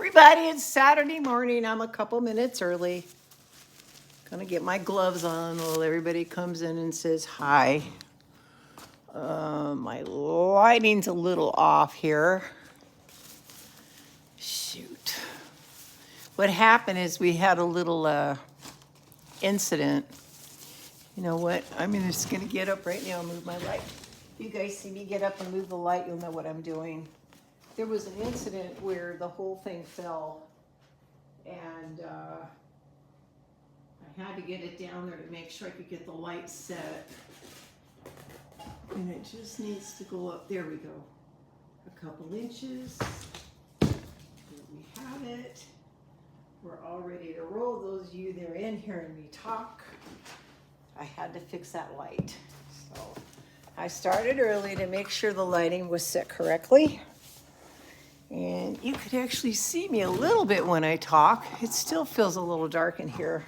everybody, it's Saturday morning. I'm a couple minutes early. Gonna get my gloves on while everybody comes in and says hi. My lighting's a little off here. Shoot. What happened is we had a little incident. You know what? I'm just gonna get up right now and move my light. If you guys see me get up and move the light, you'll know what I'm doing. There was an incident where the whole thing fell, and I had to get it down there to make sure I could get the light set. And it just needs to go up. There we go. A couple inches. There we have it. We're all ready to roll. Those of you that are in hearing me talk, I had to fix that light. So I started early to make sure the lighting was set correctly. And you could actually see me a little bit when I talk. It still feels a little dark in here.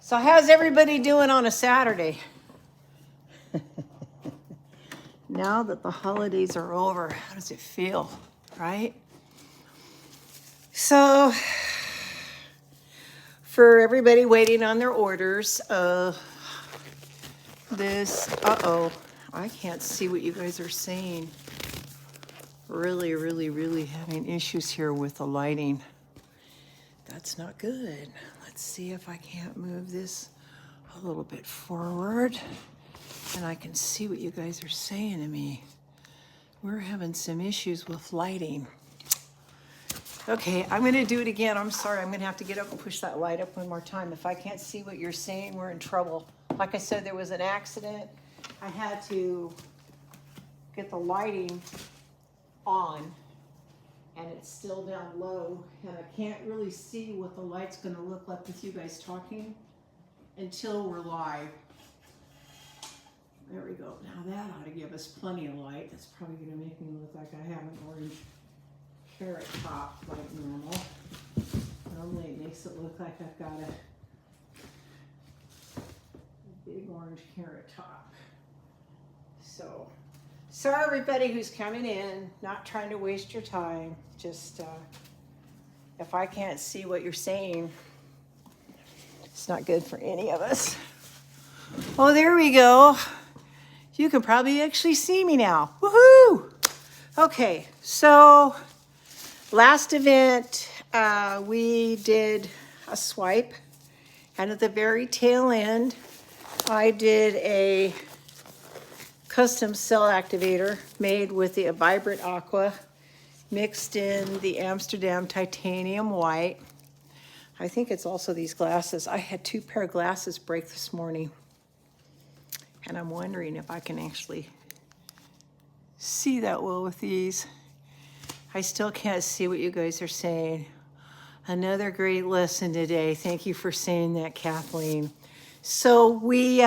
So how's everybody doing on a Saturday? Now that the holidays are over, how does it feel, right? So for everybody waiting on their orders, I can't see what you guys are saying. Really having issues here with the lighting. That's not good. Let's see if I can't move this a little bit forward and I can see what you guys are saying to me. We're having some issues with lighting. Okay, I'm gonna do it again. I'm sorry, I'm gonna have to get up and push that light up one more time. If I can't see what you're saying, we're in trouble. Like I said, there was an accident. I had to get the lighting on, and it's still down low, and I can't really see what the light's going to look like with you guys talking until we're live. There we go. Now that ought to give us plenty of light. That's probably going to make me look like I have an orange carrot top like normal. Normally it makes it look like I've got a big orange carrot top. So sorry everybody who's coming in, not trying to waste your time. Just if I can't see what you're saying, it's not good for any of us. Oh, there we go. You can probably actually see me now. Woohoo! Okay, so last event we did a swipe, and at the very tail end I did a custom cell activator made with the vibrant aqua mixed in the Amsterdam titanium white. I think it's also these glasses. I had 2 pair of glasses break this morning, and I'm wondering if I can actually see that well with these. I still can't see what you guys are saying. Another great lesson today. Thank you for saying that, Kathleen. So we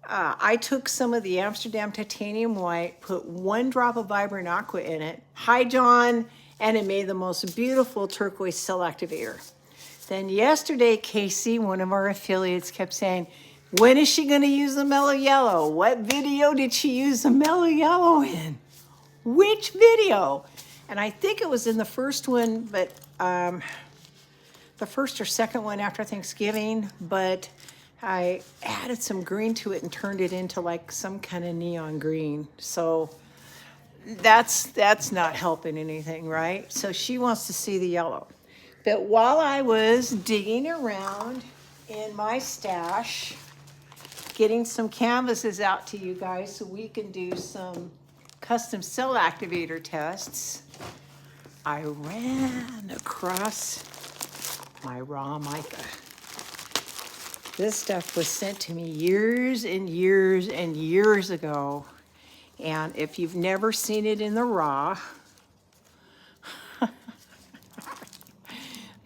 I took some of the Amsterdam titanium white, put 1 drop of vibrant aqua in it. Hi, John. And it made the most beautiful turquoise cell activator. Then yesterday, Casey, one of our affiliates, kept saying, when is she going to use the mellow yellow? What video did she use the mellow yellow in? Which video? And I think it was in the first one, but the first or second one after Thanksgiving, but I added some green to it and turned it into like some kind of neon green. So that's not helping anything, right? So she wants to see the yellow. But while I was digging around in my stash, getting some canvases out to you guys so we can do some custom cell activator tests, I ran across my raw mica. This stuff was sent to me years and years and years ago. And if you've never seen it in the raw, I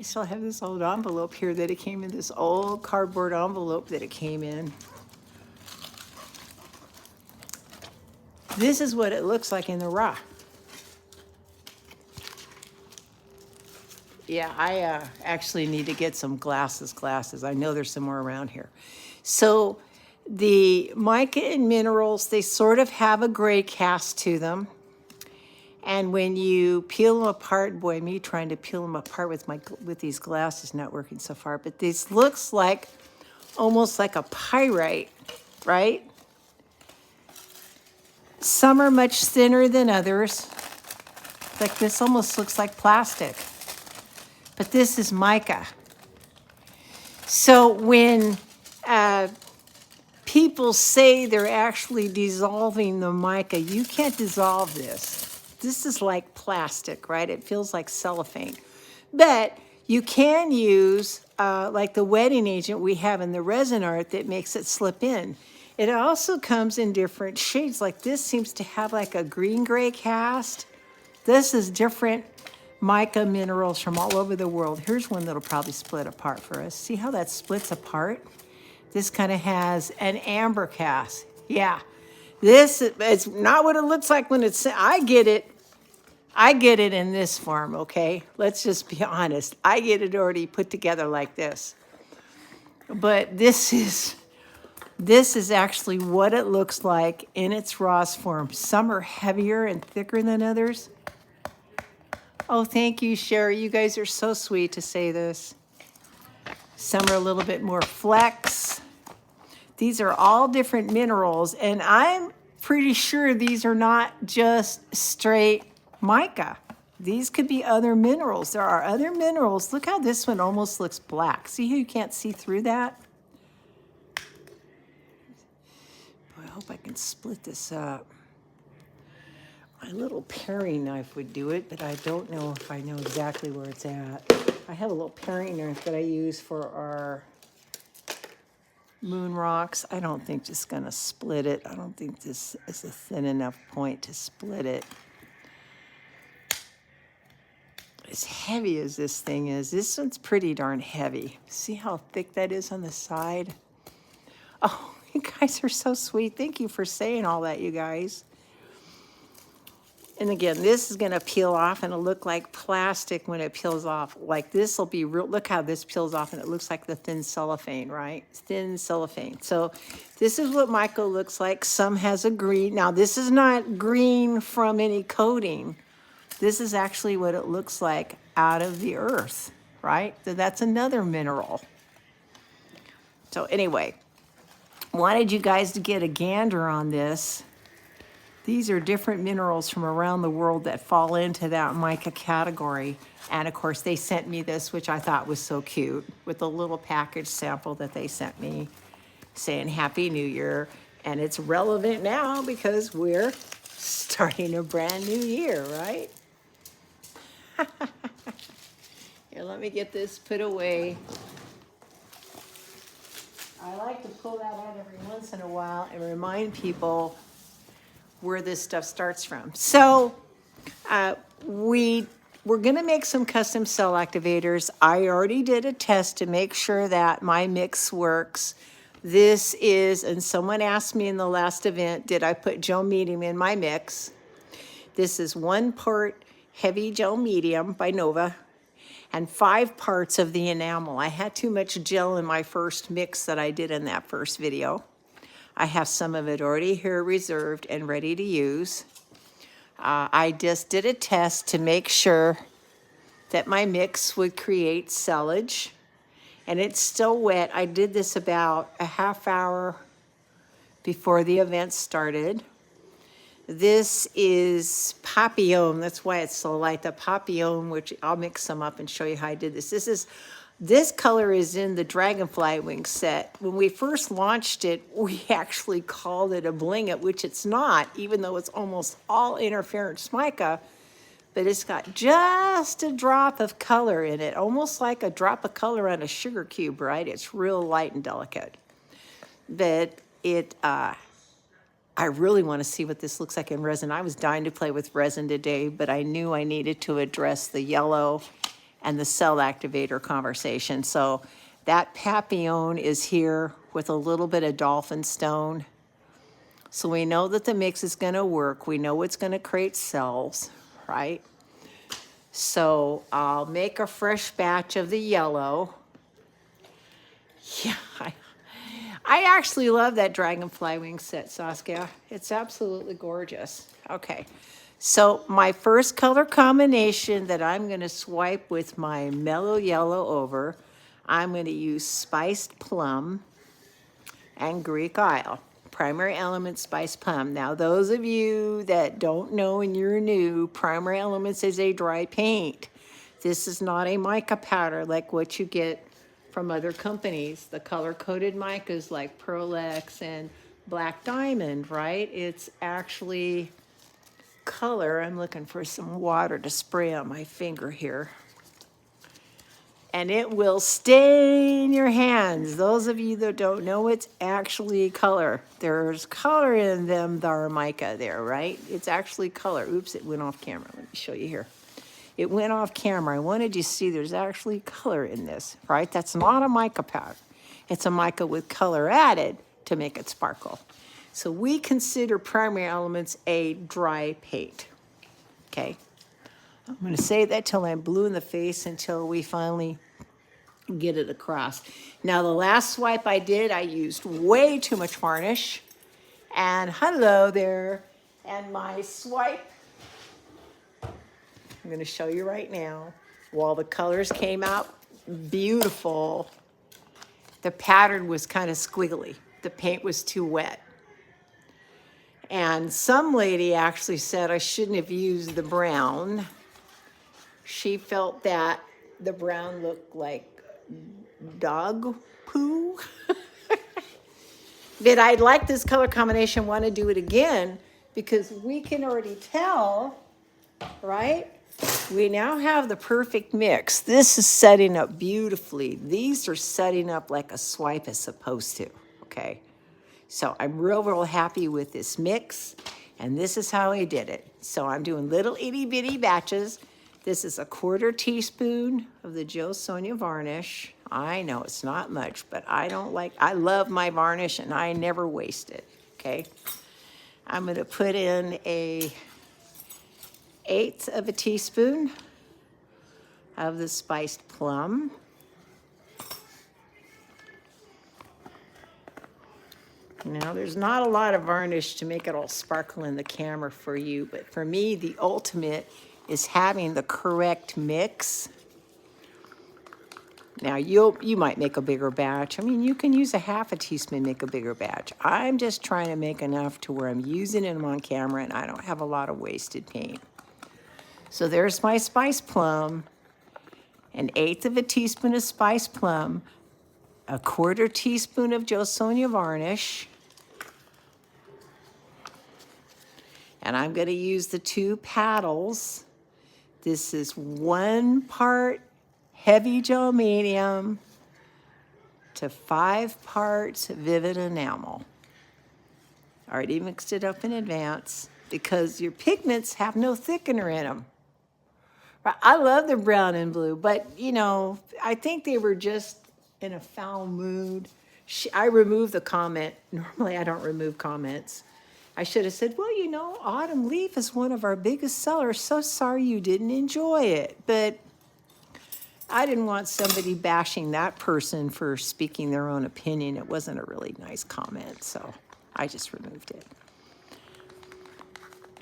still have this old envelope here that it came in, this old cardboard envelope that it came in. This is what it looks like in the raw. Yeah, I actually need to get some glasses. I know there's some more around here. So the mica and minerals, they sort of have a gray cast to them. And when you peel them apart, boy, me trying to peel them apart with these glasses not working so far, but this looks like almost like a pyrite, right? Some are much thinner than others. Like this almost looks like plastic, but this is mica. So when people say they're actually dissolving the mica, you can't dissolve this. This is like plastic, right? It feels like cellophane. But you can use like the wetting agent we have in the resin art that makes it slip in. It also comes in different shades. Like this seems to have like a green-gray cast. This is different mica minerals from all over the world. Here's one that'll probably split apart for us. See how that splits apart? This kind of has an amber cast. Yeah, this is not what it looks like when it's, I get it in this form, okay? Let's just be honest. I get it already put together like this. But this is actually what it looks like in its rawest form. Some are heavier and thicker than others. Oh, thank you, Sherry. You guys are so sweet to say this. Some are a little bit more flex. These are all different minerals, and I'm pretty sure these are not just straight mica. These could be other minerals. There are other minerals. Look how this one almost looks black. See how you can't see through that? Boy, I hope I can split this up. My little paring knife would do it, but I don't know if I know exactly where it's at. I have a little paring knife that I use for our moon rocks. I don't think just gonna split it. I don't think this is a thin enough point to split it. As heavy as this thing is, this one's pretty darn heavy. See how thick that is on the side? Oh, you guys are so sweet. Thank you for saying all that, you guys. And again, this is gonna peel off and it'll look like plastic when it peels off. Like this will be real, look how this peels off and it looks like the thin cellophane, right? Thin cellophane. So this is what mica looks like. Some has a green. Now this is not green from any coating. This is actually what it looks like out of the earth, right? So that's another mineral. So anyway, wanted you guys to get a gander on this. These are different minerals from around the world that fall into that mica category. And of course, they sent me this, which I thought was so cute, with a little package sample that they sent me saying Happy New Year. And it's relevant now because we're starting a brand new year, right? Here, let me get this put away. I like to pull that out every once in a while and remind people where this stuff starts from. So we're gonna make some custom cell activators. I already did a test to make sure that my mix works. This is, and someone asked me in the last event, did I put gel medium in my mix? This is 1 part heavy gel medium by Nova and 5 parts of the enamel. I had too much gel in my first mix that I did in that first video. I have some of it already here reserved and ready to use. I just did a test to make sure that my mix would create sellage, and it's still wet. I did this about a half hour before the event started. This is Papillon. That's why it's so light. The Papillon, which I'll mix some up and show you how I did this. This color is in the Dragonfly Wing set. When we first launched it, we actually called it a Bling It, which it's not, even though it's almost all interference mica, but it's got just a drop of color in it, almost like a drop of color on a sugar cube, right? It's real light and delicate. But I really want to see what this looks like in resin. I was dying to play with resin today, but I knew I needed to address the yellow and the cell activator conversation. So that Papillon is here with a little bit of dolphin stone. So we know that the mix is gonna work. We know it's gonna create cells, right? So I'll make a fresh batch of the yellow. Yeah, I actually love that Dragonfly Wing set, Saskia. It's absolutely gorgeous. Okay, So my first color combination that I'm going to swipe with my mellow yellow over, I'm going to use Spiced Plum and Greek Isle. Primary Elements Spiced Plum. Now, those of you that don't know and you're new, Primary Elements is a dry paint. This is not a mica powder like what you get from other companies. The color-coded micas like Pearl X and Black Diamond, right? It's actually color. I'm looking for some water to spray on my finger here. And it will stain your hands. Those of you that don't know, it's actually color. There's color in them, the mica there, right? It's actually color. Oops, it went off camera. Let me show you here. It went off camera. I wanted you to see there's actually color in this, right? That's not a mica powder. It's a mica with color added to make it sparkle. So we consider Primary Elements a dry paint, okay? I'm gonna say that till I'm blue in the face until we finally get it across. Now the last swipe I did, I used way too much varnish. And hello there. And my swipe, I'm gonna show you right now. While the colors came out beautiful, the pattern was kind of squiggly. The paint was too wet. And some lady actually said I shouldn't have used the brown. She felt that the brown looked like dog poo. But I'd like this color combination, want to do it again, because we can already tell, right? We now have the perfect mix. This is setting up beautifully. These are setting up like a swipe is supposed to, okay? So I'm real happy with this mix, and this is how I did it. So I'm doing little itty bitty batches. This is a 1/4 teaspoon of the Jo Sonja varnish. I know it's not much, but I love my varnish and I never waste it, okay? I'm gonna put in a 1/8 of a teaspoon of the Spiced Plum. Now, there's not a lot of varnish to make it all sparkle in the camera for you, but for me, the ultimate is having the correct mix. Now, you might make a bigger batch. I mean, you can use a 1/2 teaspoon, make a bigger batch. I'm just trying to make enough to where I'm using them on camera and I don't have a lot of wasted paint. So there's my Spiced Plum, an 1/8 of a teaspoon of Spiced Plum, a 1/4 teaspoon of Jo Sonja varnish, and I'm going to use the 2 paddles. This is 1 part heavy gel medium to 5 parts vivid enamel. I already mixed it up in advance because your pigments have no thickener in them. I love the brown and blue, but you know, I think they were just in a foul mood. I removed the comment. Normally I don't remove comments. I should have said, well, you know, Autumn Leaf is one of our biggest sellers. So sorry you didn't enjoy it. But I didn't want somebody bashing that person for speaking their own opinion. It wasn't a really nice comment, so I just removed it.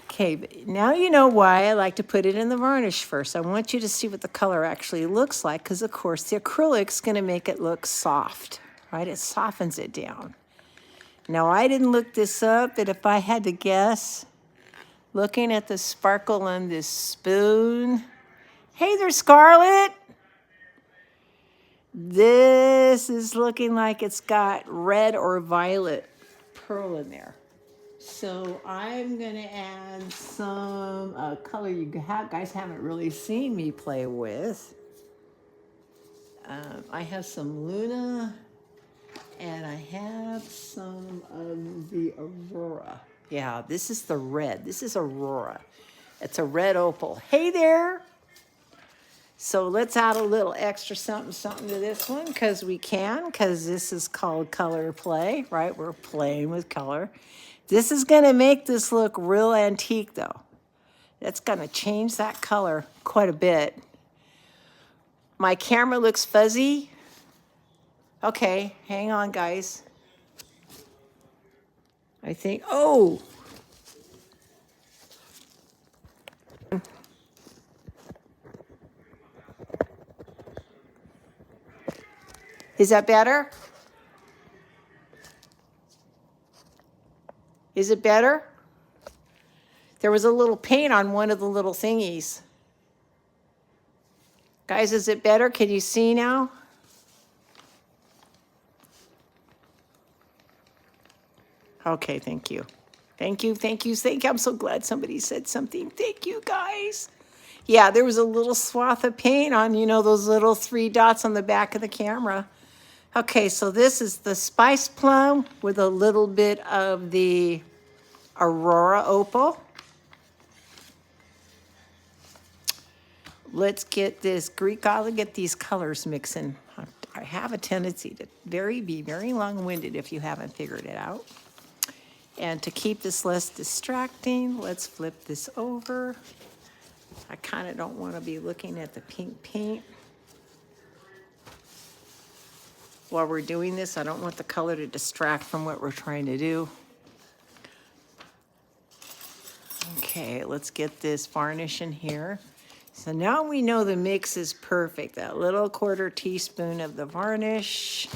Okay, but now you know why I like to put it in the varnish first. I want you to see what the color actually looks like, because of course the acrylic's gonna make it look soft, right? It softens it down. Now, I didn't look this up, but if I had to guess, looking at the sparkle on this spoon, hey there, Scarlett. This is looking like it's got red or violet pearl in there. So I'm gonna add some color you guys haven't really seen me play with. I have some Luna, and I have some of the Aurora. Yeah, this is the red. This is Aurora. It's a red opal. Hey there. So let's add a little extra something to this one, because we can, because this is called ColorPlay, right? We're playing with color. This is gonna make this look real antique though. That's gonna change that color quite a bit. My camera looks fuzzy. Okay, hang on, guys. I think, oh. Is that better? Is it better? There was a little paint on one of the little thingies. Guys, is it better? Can you see now? Okay, thank you. Thank you, thank you, thank you. I'm so glad somebody said something. Thank you, guys. Yeah, there was a little swath of paint on, you know, those little 3 dots on the back of the camera. Okay, so this is the Spice Plum with a little bit of the Aurora Opal. Let's get this Greek, I'll get these colors mixing. I have a tendency to be very long-winded if you haven't figured it out. And to keep this less distracting, let's flip this over. I kind of don't want to be looking at the pink paint. While we're doing this, I don't want the color to distract from what we're trying to do. Okay, let's get this varnish in here. So now we know the mix is perfect. That little 1/4 teaspoon of the varnish.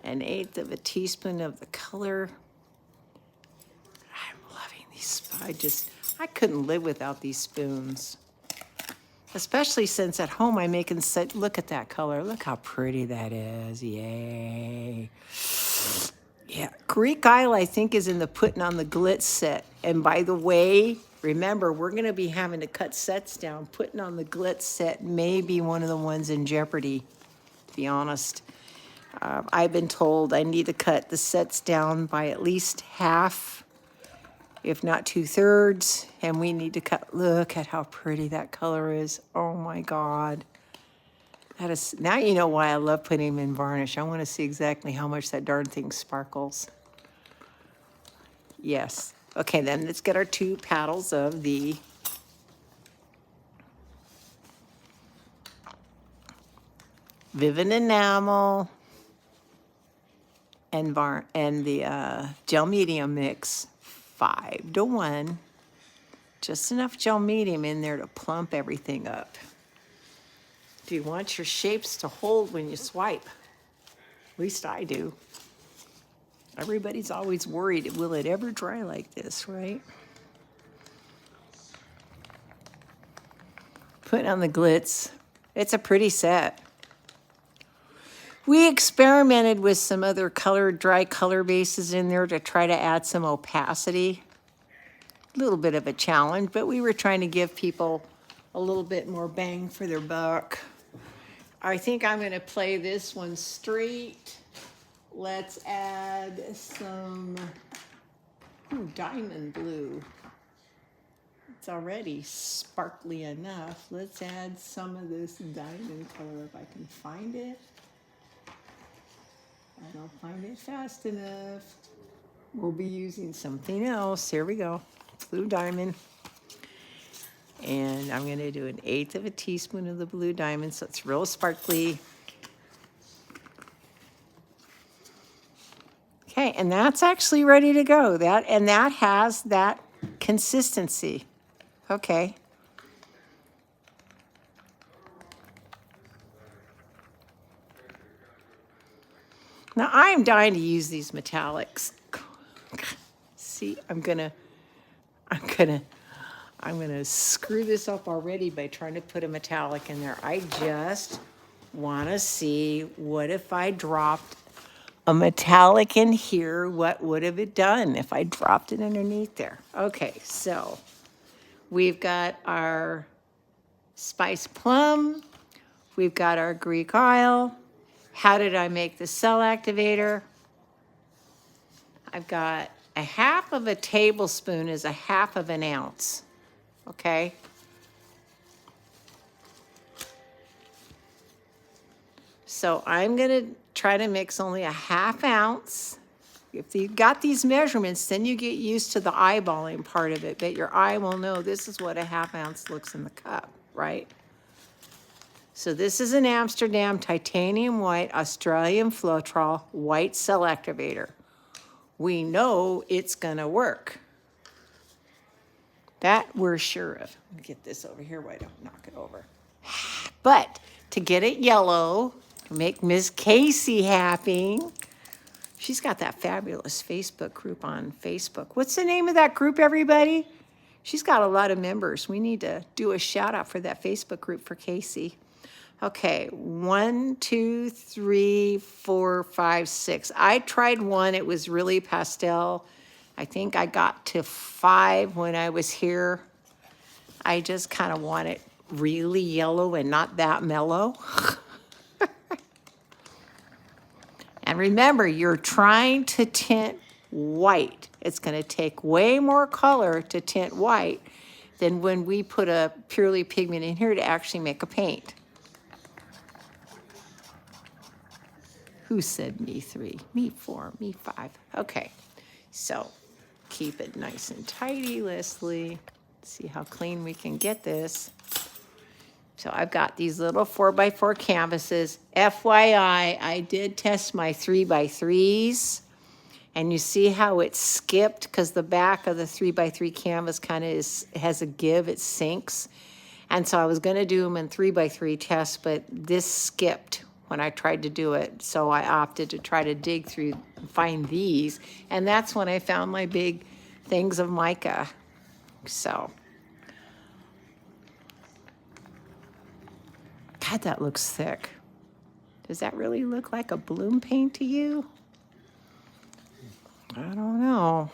1/8 of a teaspoon of the color. I'm loving these. I couldn't live without these spoons. Especially since at home I'm making such, look at that color. Look how pretty that is. Yay. Yeah, Greek Isle, I think, is in the putting on the glitz set. And by the way, remember, we're going to be having to cut sets down. Putting on the glitz set may be one of the ones in jeopardy, to be honest. I've been told I need to cut the sets down by at least half, if not 2/3. And we need to cut, look at how pretty that color is. Oh my God. That is, now you know why I love putting them in varnish. I want to see exactly how much that darn thing sparkles. Yes. Okay, then let's get our 2 paddles of the Vivid Enamel and the gel medium mix 5-to-1. Just enough gel medium in there to plump everything up. If you want your shapes to hold when you swipe, at least I do. Everybody's always worried, will it ever dry like this, right? Put on the glitz. It's a pretty set. We experimented with some other dry color bases in there to try to add some opacity. A little bit of a challenge, but we were trying to give people a little bit more bang for their buck. I think I'm going to play this one straight. Let's add some diamond blue. It's already sparkly enough. Let's add some of this diamond color if I can find it. I don't find it fast enough. We'll be using something else. Here we go. Blue diamond. And I'm going to do 1/8 of a teaspoon of the blue diamond, so it's real sparkly. Okay, and that's actually ready to go. That has that consistency. Okay. Now I am dying to use these metallics. See, I'm gonna screw this up already by trying to put a metallic in there. I just want to see, what if I dropped a metallic in here? What would have it done if I dropped it underneath there? Okay, so we've got our Spice Plum. We've got our Greek Isle. How did I make the cell activator? I've got 1/2 of a tablespoon is 1/2 of an ounce. Okay. So I'm going to try to mix only 1/2 ounce. If you've got these measurements, then you get used to the eyeballing part of it, but your eye will know this is what 1/2 ounce looks in the cup, right? So this is an Amsterdam titanium white Australian Floetrol white cell activator. We know it's going to work. That we're sure of. Let me get this over here where I don't knock it over. But to get it yellow, to make Miss Casey happy, she's got that fabulous Facebook group on Facebook. What's the name of that group, everybody? She's got a lot of members. We need to do a shout out for that Facebook group for Casey. Okay, 1, 2, 3, 4, 5, 6. I tried one, it was really pastel. I think I got to 5 when I was here. I just kind of want it really yellow and not that mellow. And remember, you're trying to tint white. It's going to take way more color to tint white than when we put a purely pigment in here to actually make a paint. Who said me 3? Me 4, me 5. Okay, so keep it nice and tidy, Leslie. See how clean we can get this. So I've got these little 4x4 canvases. FYI, I did test my 3x3s. And you see how it skipped because the back of the 3x3 canvas kind of has a give, it sinks. And so I was going to do them in 3x3 tests, but this skipped when I tried to do it. So I opted to try to dig through and find these. And that's when I found my big things of mica. So, God, that looks thick. Does that really look like a bloom paint to you? I don't know.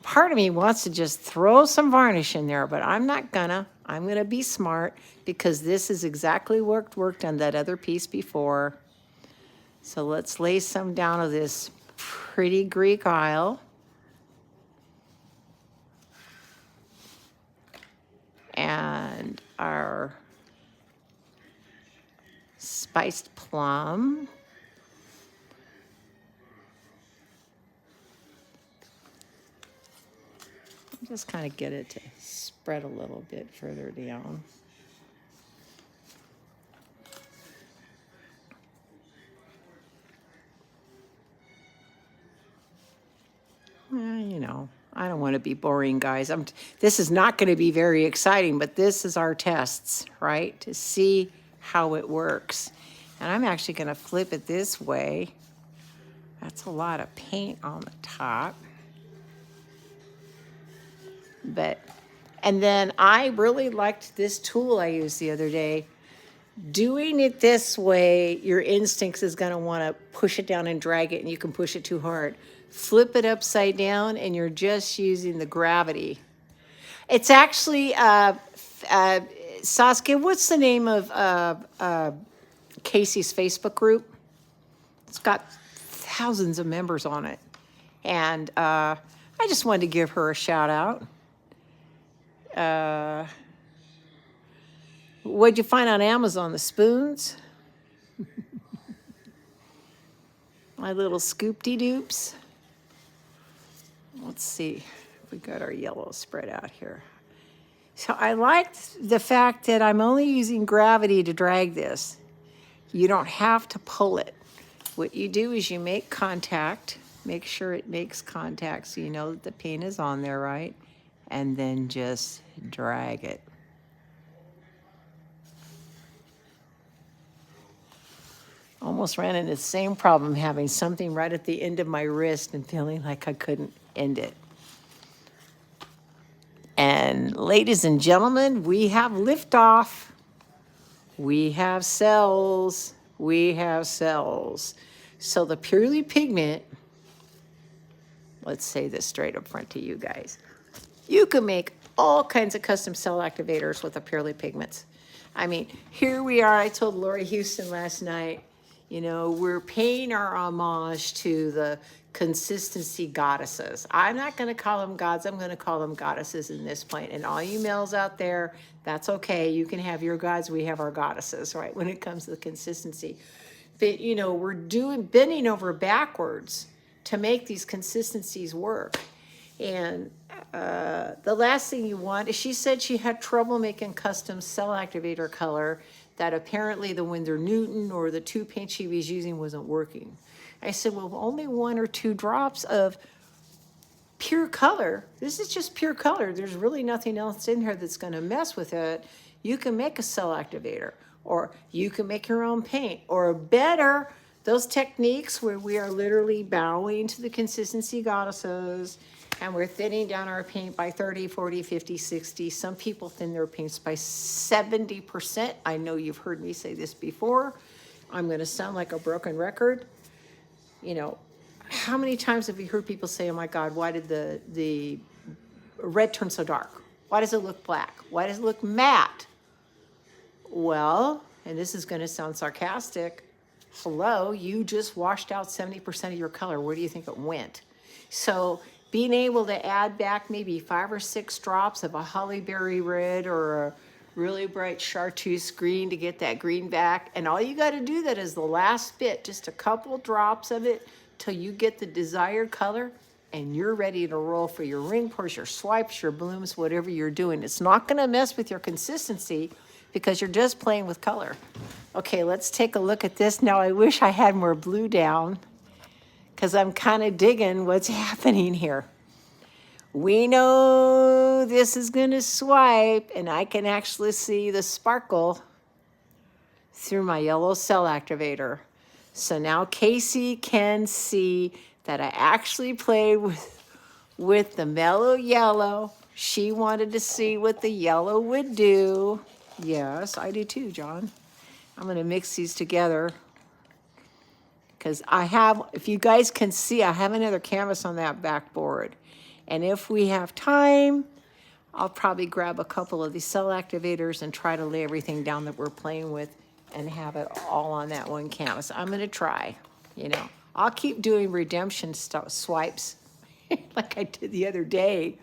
Part of me wants to just throw some varnish in there, but I'm not gonna. I'm gonna be smart because this is exactly worked on that other piece before. So let's lay some down of this pretty Greek Isle. And our spiced plum. Just kind of get it to spread a little bit further down. You know, I don't want to be boring, guys. This is not going to be very exciting, but this is our tests, right? To see how it works. And I'm actually going to flip it this way. That's a lot of paint on the top. And then I really liked this tool I used the other day. Doing it this way, your instincts is going to want to push it down and drag it, and you can push it too hard. Flip it upside down, and you're just using the gravity. It's actually, Saskia, what's the name of Casey's Facebook group? It's got thousands of members on it. And I just wanted to give her a shout out. What'd you find on Amazon? The spoons? My little scoop-de-doops. Let's see if we got our yellow spread out here. So I liked the fact that I'm only using gravity to drag this. You don't have to pull it. What you do is you make contact, make sure it makes contact so you know that the paint is on there, right? And then just drag it. Almost ran into the same problem having something right at the end of my wrist and feeling like I couldn't end it. And ladies and gentlemen, we have liftoff. We have cells. We have cells. So the purely pigment, let's say this straight up front to you guys. You can make all kinds of custom cell activators with the purely pigments. I mean, here we are. I told Lori Houston last night, you know, we're paying our homage to the consistency goddesses. I'm not going to call them gods. I'm going to call them goddesses in this point. And all you males out there, that's okay. You can have your gods. We have our goddesses, right? When it comes to the consistency. But, you know, we're bending over backwards to make these consistencies work. And the last thing you want is, she said she had trouble making custom cell activator color, that apparently the Winsor Newton or the 2 paint she was using wasn't working. I said, well, only 1 or 2 drops of pure color. This is just pure color. There's really nothing else in here that's going to mess with it. You can make a cell activator, or you can make your own paint, or better, those techniques where we are literally bowing to the consistency goddesses and we're thinning down our paint by 30, 40, 50, 60. Some people thin their paints by 70%. I know you've heard me say this before. I'm going to sound like a broken record. You know, how many times have you heard people say, oh my God, why did the red turn so dark? Why does it look black? Why does it look matte? Well, and this is going to sound sarcastic, hello, you just washed out 70% of your color. Where do you think it went? So being able to add back maybe 5 or 6 drops of a hollyberry red or a really bright chartreuse green to get that green back. And all you got to do that is the last bit, just a couple drops of it till you get the desired color, and you're ready to roll for your ring pours, your swipes, your blooms, whatever you're doing. It's not going to mess with your consistency because you're just playing with color. Okay, let's take a look at this. Now, I wish I had more blue down because I'm kind of digging what's happening here. We know this is going to swipe, and I can actually see the sparkle through my yellow cell activator. So now Casey can see that I actually played with the mellow yellow. She wanted to see what the yellow would do. Yes, I do too, John. I'm going to mix these together because I have, if you guys can see, I have another canvas on that backboard. And if we have time, I'll probably grab a couple of these cell activators and try to lay everything down that we're playing with and have it all on that one canvas. I'm going to try, you know. I'll keep doing redemption swipes like I did the other day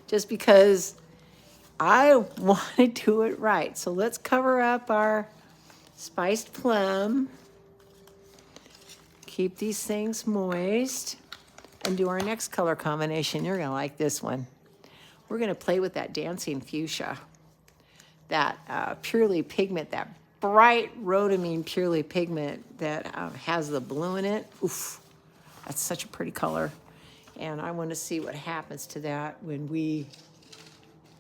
just because I want to do it right. So let's cover up our spiced plum. Keep these things moist and do our next color combination. You're going to like this one. We're going to play with that dancing fuchsia, that purely pigment, that bright rhodamine purely pigment that has the blue in it. Oof, that's such a pretty color. And I want to see what happens to that when we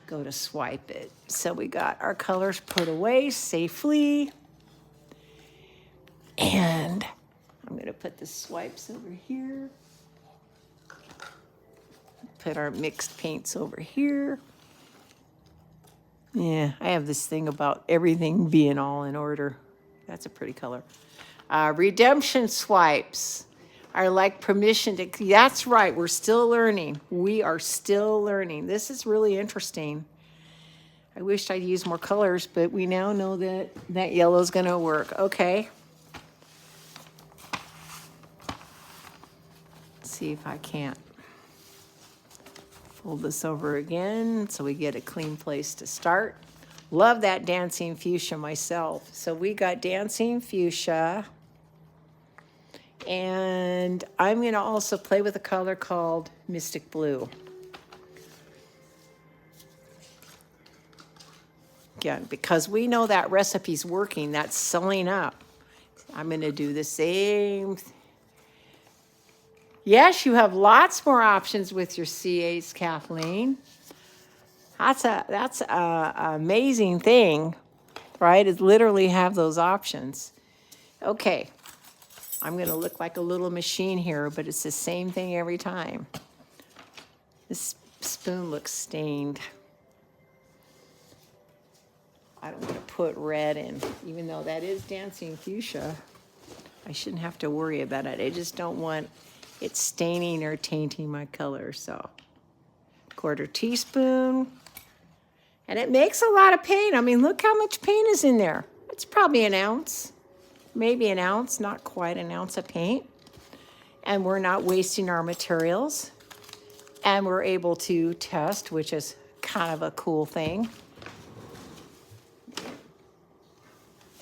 go to swipe it. So we got our colors put away safely. And I'm going to put the swipes over here. Put our mixed paints over here. Yeah, I have this thing about everything being all in order. That's a pretty color. Redemption swipes are like permission to, that's right, we're still learning. We are still learning. This is really interesting. I wished I'd used more colors, but we now know that that yellow is going to work. Okay. Let's see if I can't fold this over again so we get a clean place to start. Love that dancing fuchsia myself. So we got dancing fuchsia. And I'm going to also play with a color called Mystic Blue. Again, because we know that recipe's working, that's selling up. I'm going to do the same. Yes, you have lots more options with your C8s, Kathleen. That's a amazing thing, right? Is literally have those options. Okay, I'm going to look like a little machine here, but it's the same thing every time. This spoon looks stained. I don't want to put red in, even though that is dancing fuchsia. I shouldn't have to worry about it. I just don't want it staining or tainting my color. So 1/4 teaspoon. And it makes a lot of paint. I mean, look how much paint is in there. It's probably an ounce, maybe an ounce, not quite an ounce of paint. And we're not wasting our materials. And we're able to test, which is kind of a cool thing.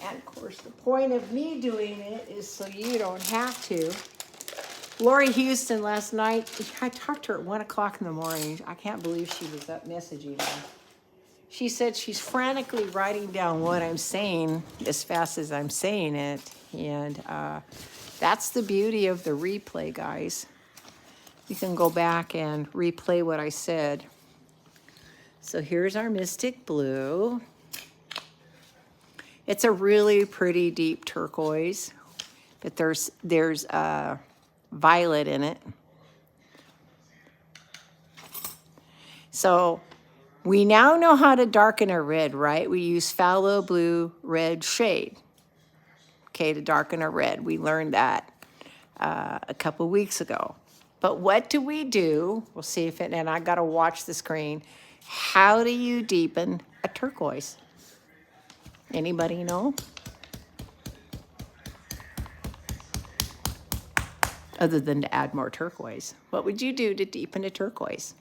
And of course, the point of me doing it is so you don't have to. Lori Houston last night, I talked to her at 1 o'clock in the morning. I can't believe she was up messaging me. She said she's frantically writing down what I'm saying as fast as I'm saying it. And that's the beauty of the replay, guys. You can go back and replay what I said. So here's our Mystic Blue. It's a really pretty deep turquoise, but there's violet in it. So we now know how to darken a red, right? We use phthalo blue red shade, okay, to darken a red. We learned that a couple weeks ago. But what do we do? We'll see if it, and I got to watch the screen. How do you deepen a turquoise? Anybody know? Other than to add more turquoise. What would you do to deepen a turquoise?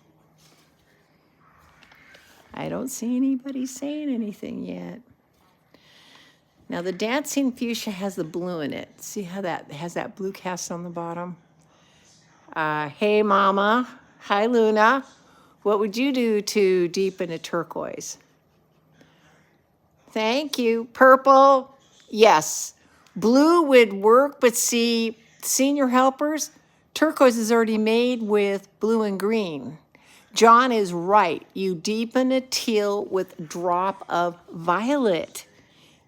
I don't see anybody saying anything yet. Now the Dancing Fuchsia has the blue in it. See how that has that blue cast on the bottom? Hey Mama, hi Luna. What would you do to deepen a turquoise? Thank you. Purple, yes. Blue would work, but see, senior helpers, turquoise is already made with blue and green. John is right. You deepen a teal with a drop of violet,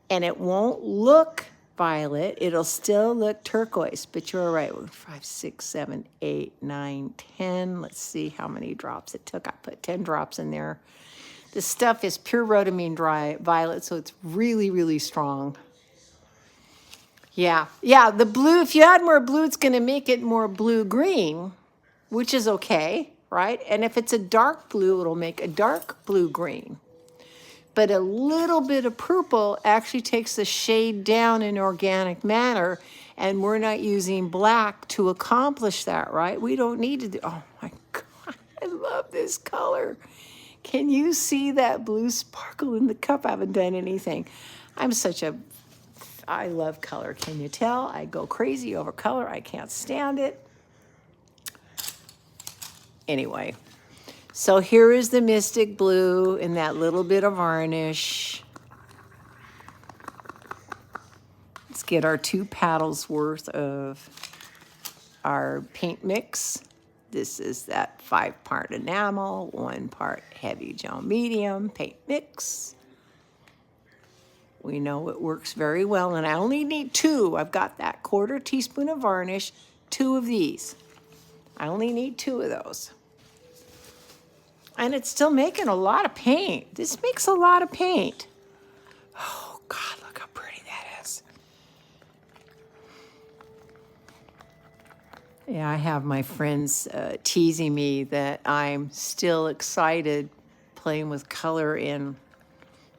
and it won't look violet. It'll still look turquoise, but you're right. 5, 6, 7, 8, 9, 10. Let's see how many drops it took. I put 10 drops in there. This stuff is pure rhodamine dry violet, so it's really, really strong. Yeah, the blue, if you add more blue, it's going to make it more blue-green, which is okay, right? And if it's a dark blue, it'll make a dark blue-green. But a little bit of purple actually takes the shade down in an organic manner, and we're not using black to accomplish that, right? We don't need to do, oh my God, I love this color. Can you see that blue sparkle in the cup? I haven't done anything. I love color. Can you tell? I go crazy over color. I can't stand it. Anyway, so here is the Mystic Blue in that little bit of varnish. Let's get our 2 paddles worth of our paint mix. This is that 5-part enamel, 1 part heavy gel medium paint mix. We know it works very well, and I only need 2. I've got that 1/4 teaspoon of varnish, 2 of these. I only need 2 of those. And it's still making a lot of paint. This makes a lot of paint. Oh, God, look how pretty that is. Yeah, I have my friends teasing me that I'm still excited playing with color, and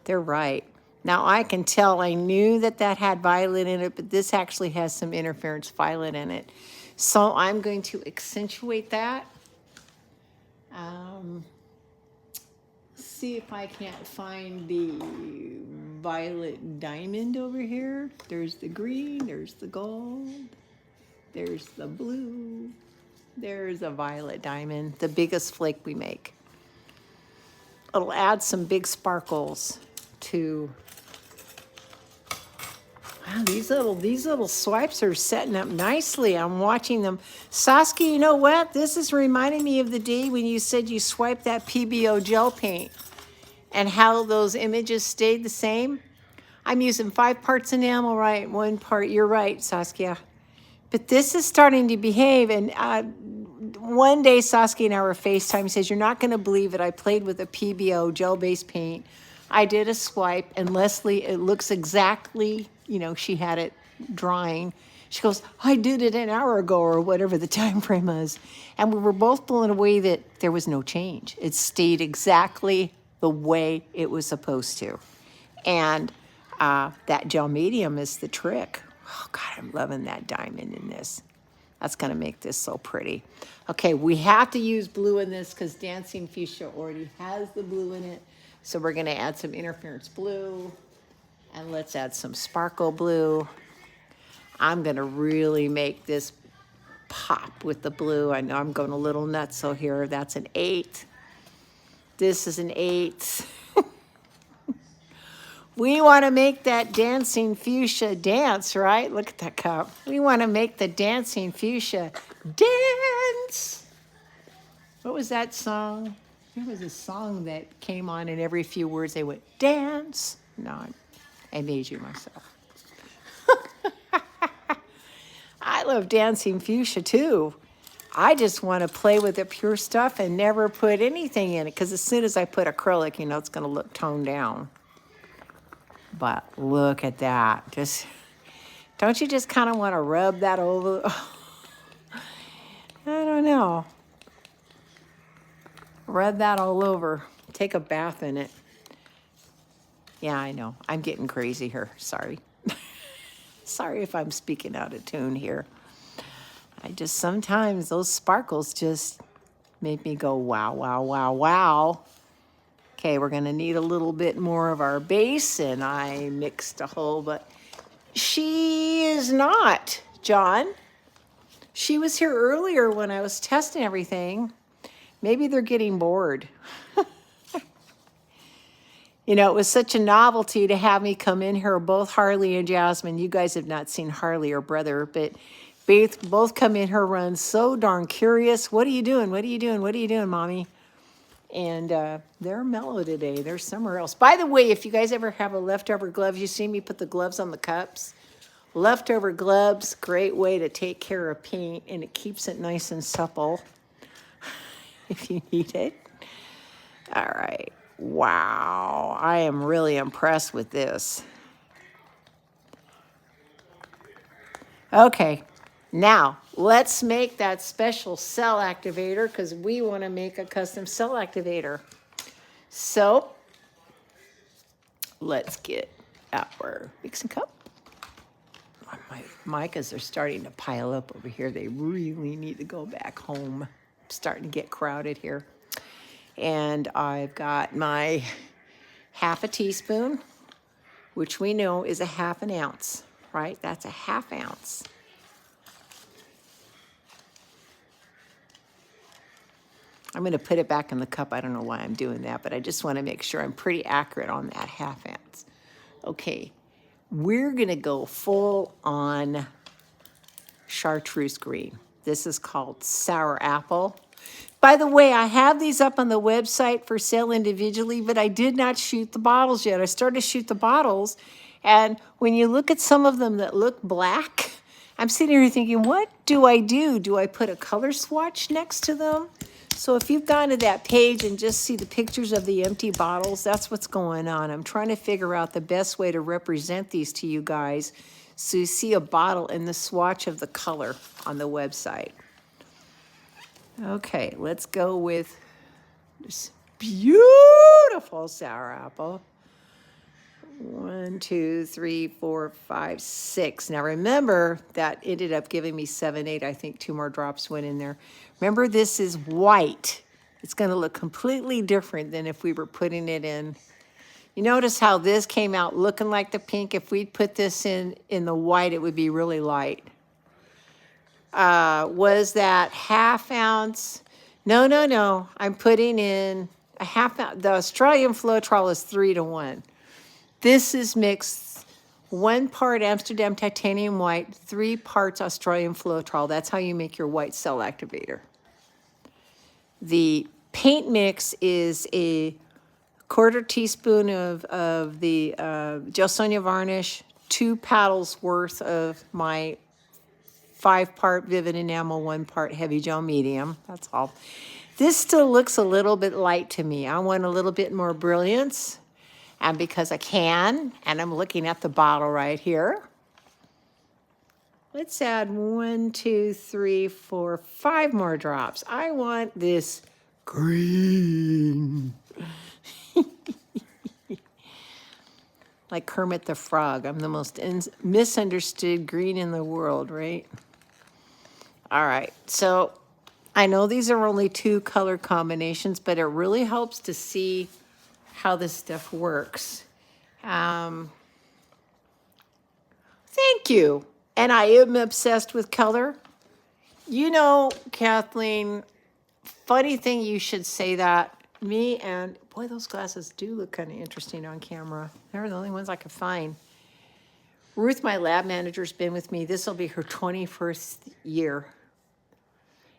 they're right. Now I can tell, I knew that had violet in it, but this actually has some interference violet in it. So I'm going to accentuate that. See if I can't find the violet diamond over here. There's the green, there's the gold. There's the blue. There's a violet diamond, the biggest flake we make. It'll add some big sparkles to. Wow, these little swipes are setting up nicely. I'm watching them. Saskia, you know what? This is reminding me of the day when you said you swiped that PBO gel paint and how those images stayed the same. I'm using 5 parts enamel, right? 1 part, you're right, Saskia. But this is starting to behave, and one day Saskia and I were FaceTime. He says, you're not going to believe it. I played with a PBO gel-based paint. I did a swipe, and Leslie, it looks exactly, she had it drying. She goes, I did it an hour ago, or whatever the time frame was. And we were both blown away that there was no change. It stayed exactly the way it was supposed to. And that gel medium is the trick. Oh, God, I'm loving that diamond in this. That's going to make this so pretty. Okay, we have to use blue in this because Dancing Fuchsia already has the blue in it. So we're going to add some interference blue. And let's add some sparkle blue. I'm going to really make this pop with the blue. I know I'm going a little nuts, so here, that's an 8. This is an 8. We want to make that Dancing Fuchsia dance, right? Look at that cup. We want to make the Dancing Fuchsia dance. What was that song? There was a song that came on, and every few words they went, dance. No, I made you myself. I love dancing fuchsia too. I just want to play with the pure stuff and never put anything in it, because as soon as I put acrylic, you know, it's going to look toned down. But look at that. Just, don't you just kind of want to rub that over? I don't know. Rub that all over. Take a bath in it. Yeah, I know. I'm getting crazy here. Sorry. Sorry if I'm speaking out of tune here. I just, sometimes those sparkles just make me go, wow, wow, wow, wow. Okay, we're going to need a little bit more of our base, and I mixed a whole, but she is not, John. She was here earlier when I was testing everything. Maybe they're getting bored. You know, it was such a novelty to have me come in here, both Harley and Jasmine. You guys have not seen Harley or brother, but both come in here, run so darn curious. What are you doing? What are you doing? What are you doing, Mommy? And they're mellow today. They're somewhere else. By the way, if you guys ever have a leftover gloves, you see me put the gloves on the cups. Leftover gloves, great way to take care of paint, and it keeps it nice and supple if you need it. All right. Wow. I am really impressed with this. Okay. Now, let's make that special cell activator, because we want to make a custom cell activator. So, let's get our mixing cup. My micas are starting to pile up over here. They really need to go back home. Starting to get crowded here. And I've got my half a teaspoon, which we know is a half an ounce, right? That's a half ounce. I'm going to put it back in the cup. I don't know why I'm doing that, but I just want to make sure I'm pretty accurate on that half ounce. Okay, we're going to go full on chartreuse green. This is called sour apple. By the way, I have these up on the website for sale individually, but I did not shoot the bottles yet. I started to shoot the bottles, and when you look at some of them that look black, I'm sitting here thinking, what do I do? Do I put a color swatch next to them? So if you've gone to that page and just see the pictures of the empty bottles, that's what's going on. I'm trying to figure out the best way to represent these to you guys so you see a bottle and the swatch of the color on the website. Okay, let's go with this beautiful sour apple. 1, 2, 3, 4, 5, 6. Now remember, that ended up giving me 7, 8. I think 2 more drops went in there. Remember, this is white. It's going to look completely different than if we were putting it in. You notice how this came out looking like the pink? If we'd put this in the white, it would be really light. Was that half ounce? No. I'm putting in a half ounce. The Australian Floetrol is 3-to-1. This is mixed 1 part Amsterdam titanium white, 3 parts Australian Floetrol. That's how you make your white cell activator. The paint mix is a 1/4 teaspoon of the Gel Sonia varnish, 2 paddles worth of my 5-part Vivid Enamel, 1 part Heavy Gel Medium. That's all. This still looks a little bit light to me. I want a little bit more brilliance. And because I can, and I'm looking at the bottle right here, let's add 1, 2, 3, 4, 5 more drops. I want this green. Like Kermit the Frog. I'm the most misunderstood green in the world, right? All right, so I know these are only 2 color combinations, but it really helps to see how this stuff works. Thank you. And I am obsessed with color. You know, Kathleen, funny thing you should say that. Me and, boy, those glasses do look kind of interesting on camera. They're the only ones I could find. Ruth, my lab manager, has been with me. This will be her 21st year.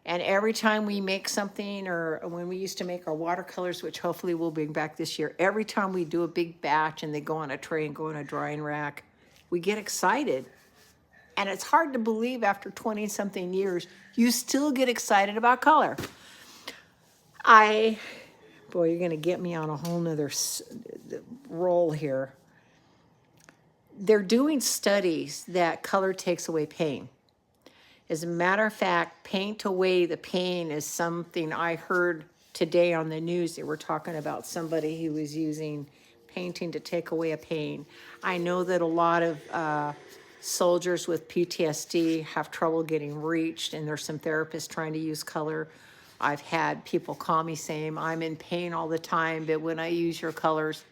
And every time we make something, or when we used to make our watercolors, which hopefully we'll bring back this year, every time we do a big batch and they go on a tray and go on a drying rack, we get excited. And it's hard to believe after 20 something years, you still get excited about color. Boy, you're gonna get me on a whole nother roll here. They're doing studies that color takes away pain. As a matter of fact, paint away the pain is something I heard today on the news. They were talking about somebody who was using painting to take away a pain. I know that a lot of soldiers with PTSD have trouble getting reached, and there's some therapists trying to use color. I've had people call me saying, I'm in pain all the time, but when I use your colors,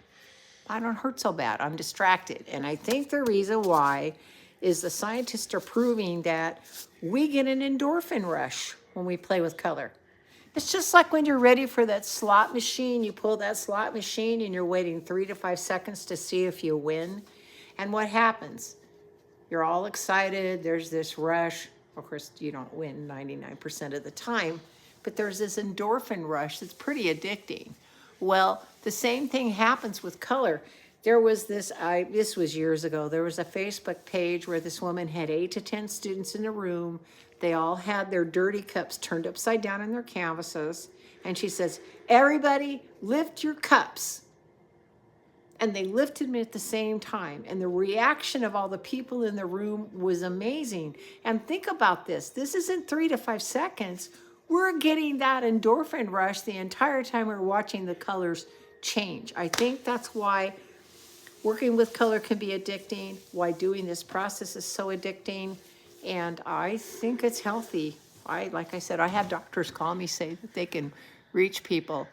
I don't hurt so bad. I'm distracted. And I think the reason why is the scientists are proving that we get an endorphin rush when we play with color. It's just like when you're ready for that slot machine, you pull that slot machine and you're waiting 3 to 5 seconds to see if you win. And what happens? You're all excited, there's this rush. Of course, you don't win 99% of the time, but there's this endorphin rush that's pretty addicting. Well, the same thing happens with color. There was this was years ago, there was a Facebook page where this woman had 8 to 10 students in a room. They all had their dirty cups turned upside down in their canvases. And she says, everybody lift your cups. And they lifted them at the same time. And the reaction of all the people in the room was amazing. And think about this. This isn't 3 to 5 seconds. We're getting that endorphin rush the entire time we're watching the colors change. I think that's why working with color can be addicting, why doing this process is so addicting, and I think it's healthy. Like I said, I have doctors call me, say that they can reach people.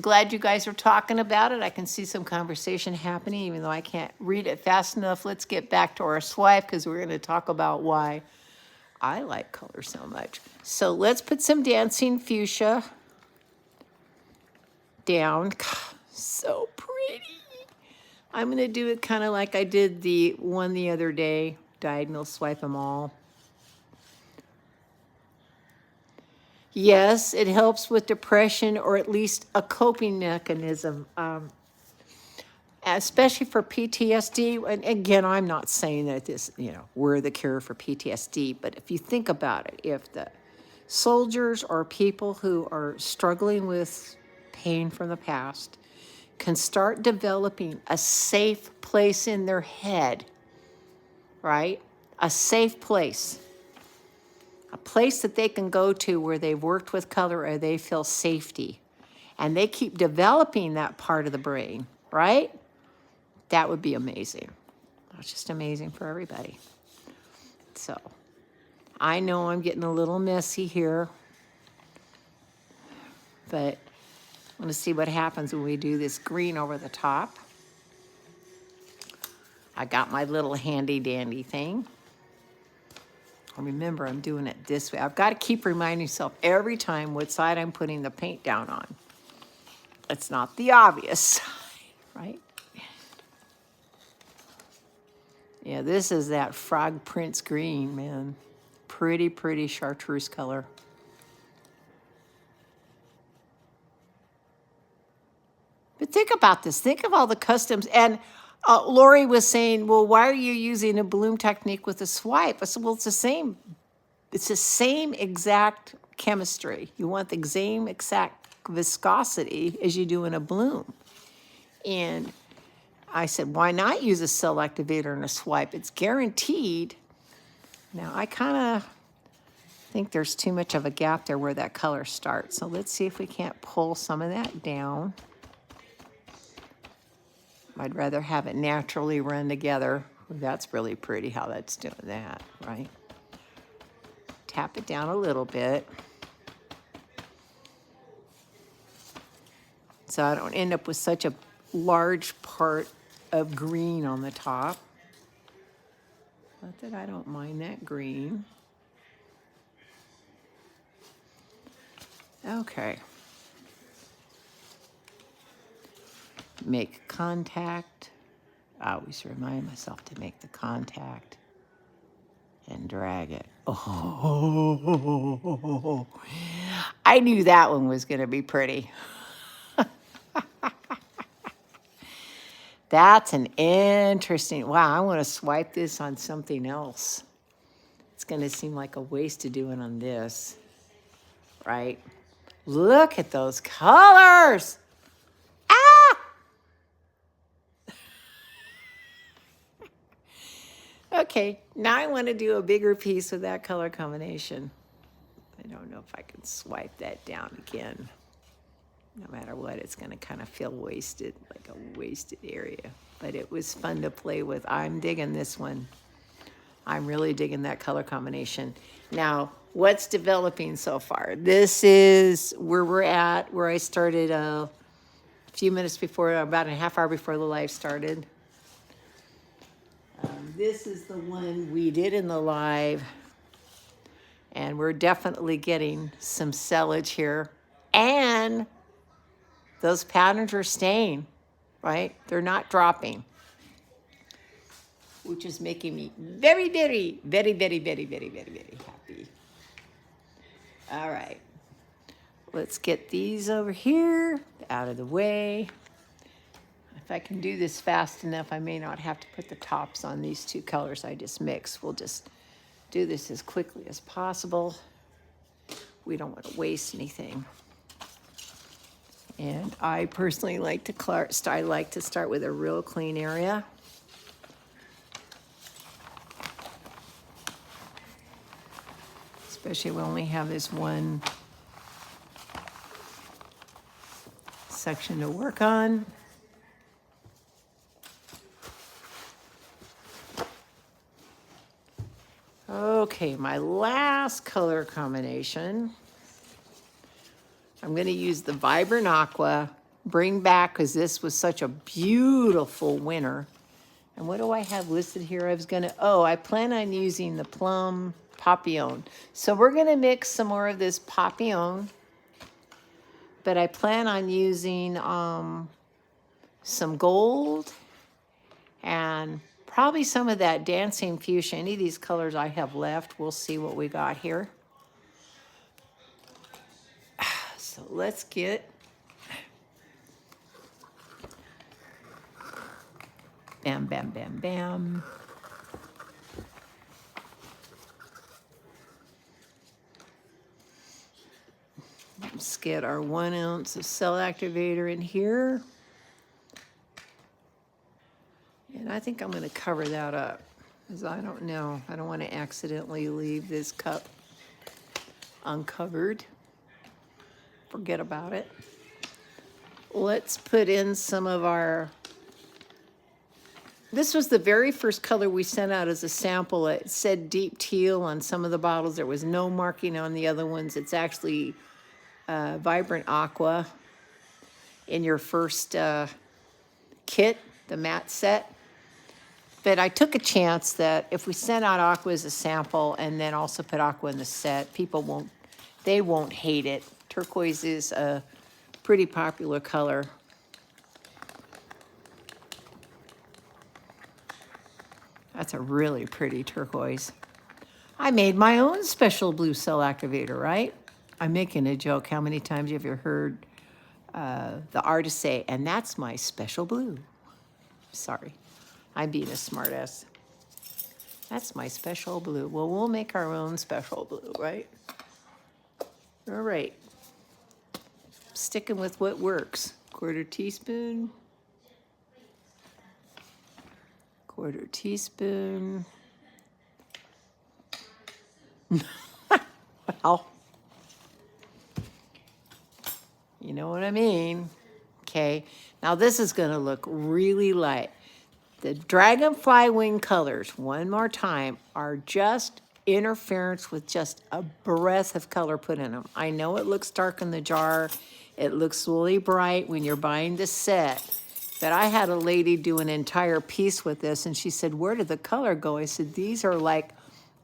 Glad you guys are talking about it. I can see some conversation happening, even though I can't read it fast enough. Let's get back to our swipe, because we're going to talk about why I like color so much. So let's put some dancing fuchsia down. So pretty. I'm going to do it kind of like I did the one the other day, diagonal swipe them all. Yes, it helps with depression, or at least a coping mechanism, especially for PTSD. And again, I'm not saying that this, we're the cure for PTSD, but if you think about it, if the soldiers or people who are struggling with pain from the past can start developing a safe place in their head, right? A safe place. A place that they can go to where they've worked with color or they feel safety. And they keep developing that part of the brain, right? That would be amazing. That's just amazing for everybody. So, I know I'm getting a little messy here, but I'm going to see what happens when we do this green over the top. I got my little handy dandy thing. Remember, I'm doing it this way. I've got to keep reminding myself every time what side I'm putting the paint down on. It's not the obvious side, right? Yeah, this is that Frog Prince green, man. Pretty, pretty chartreuse color. But think about this. Think of all the customs. And Lori was saying, well, why are you using a bloom technique with a swipe? I said, well, it's the same. It's the same exact chemistry. You want the same exact viscosity as you do in a bloom. And I said, why not use a cell activator and a swipe? It's guaranteed. Now, I kind of think there's too much of a gap there where that color starts. So let's see if we can't pull some of that down. I'd rather have it naturally run together. That's really pretty how that's doing that, right? Tap it down a little bit so I don't end up with such a large part of green on the top. Not that I don't mind that green. Okay. Make contact. I always remind myself to make the contact. and drag it. Oh, I knew that one was going to be pretty. That's an interesting, wow, I want to swipe this on something else. It's going to seem like a waste to do it on this, right? Look at those colors. Ah! Okay, now I want to do a bigger piece with that color combination. I don't know if I can swipe that down again. No matter what, it's going to kind of feel wasted, like a wasted area. But it was fun to play with. I'm digging this one. I'm really digging that color combination. Now, what's developing so far? This is where we're at, where I started a few minutes before, about a half hour before the live started. This is the one we did in the live. And we're definitely getting some sellage here. And those patterns are staying, right? They're not dropping, which is making me very, very, very, very, very, very, very, very happy. All right. Let's get these over here out of the way. If I can do this fast enough, I may not have to put the tops on these two colors I just mixed. We'll just do this as quickly as possible. We don't want to waste anything. And I personally like to start with a real clean area. Especially when we only have this one section to work on. Okay, my last color combination. I'm going to use the Vibrant Aqua, bring back, because this was such a beautiful winter. And what do I have listed here? I plan on using the Plum Papillon. So we're going to mix some more of this Papillon, but I plan on using some gold and probably some of that Dancing Fuchsia. Any of these colors I have left, we'll see what we got here. So let's get bam, bam, bam, bam. Let's get our 1 ounce of cell activator in here. And I think I'm going to cover that up, because I don't know. I don't want to accidentally leave this cup uncovered. Forget about it. Let's put in some of our... This was the very first color we sent out as a sample. It said deep teal on some of the bottles. There was no marking on the other ones. It's actually Vibrant Aqua in your first kit, the matte set. But I took a chance that if we sent out Aqua as a sample and then also put Aqua in the set, people won't hate it. Turquoise is a pretty popular color. That's a really pretty turquoise. I made my own special blue cell activator, right? I'm making a joke. How many times have you heard the artist say, and that's my special blue? Sorry, I'm being a smartass. That's my special blue. Well, we'll make our own special blue, right? All right. Sticking with what works. 1/4 teaspoon. 1/4 teaspoon. Well, you know what I mean. Okay, now this is going to look really light. The dragonfly wing colors, one more time, are just interference with just a breath of color put in them. I know it looks dark in the jar. It looks really bright when you're buying the set. But I had a lady do an entire piece with this, and she said, where did the color go? I said, these are like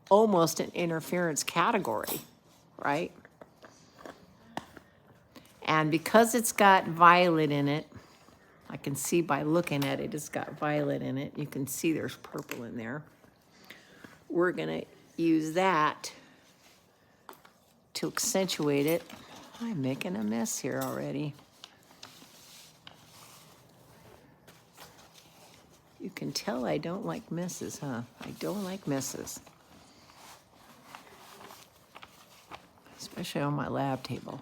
almost an interference category, right? And because it's got violet in it, I can see by looking at it, it's got violet in it. You can see there's purple in there. We're gonna use that to accentuate it. I'm making a mess here already. You can tell I don't like messes, huh? I don't like messes. Especially on my lab table.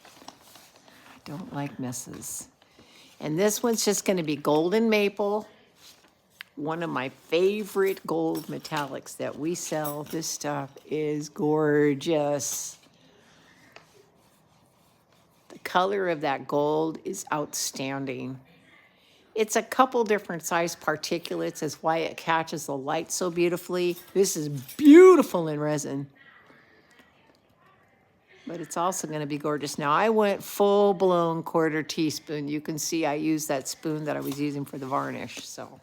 I don't like messes. And this one's just gonna be golden maple. One of my favorite gold metallics that we sell. This stuff is gorgeous. The color of that gold is outstanding. It's a couple different size particulates, is why it catches the light so beautifully. This is beautiful in resin. But it's also gonna be gorgeous. Now I went full-blown 1/4 teaspoon. You can see I used that spoon that I was using for the varnish, so.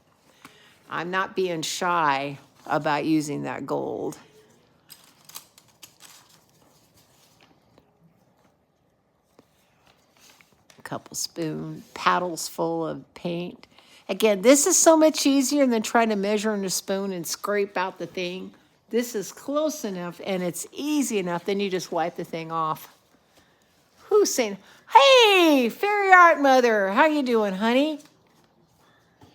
I'm not being shy about using that gold. A couple spoon paddles full of paint. Again, this is so much easier than trying to measure in a spoon and scrape out the thing. This is close enough and it's easy enough, then you just wipe the thing off. Who's saying, hey, Fairy Art Mother, how you doing, honey?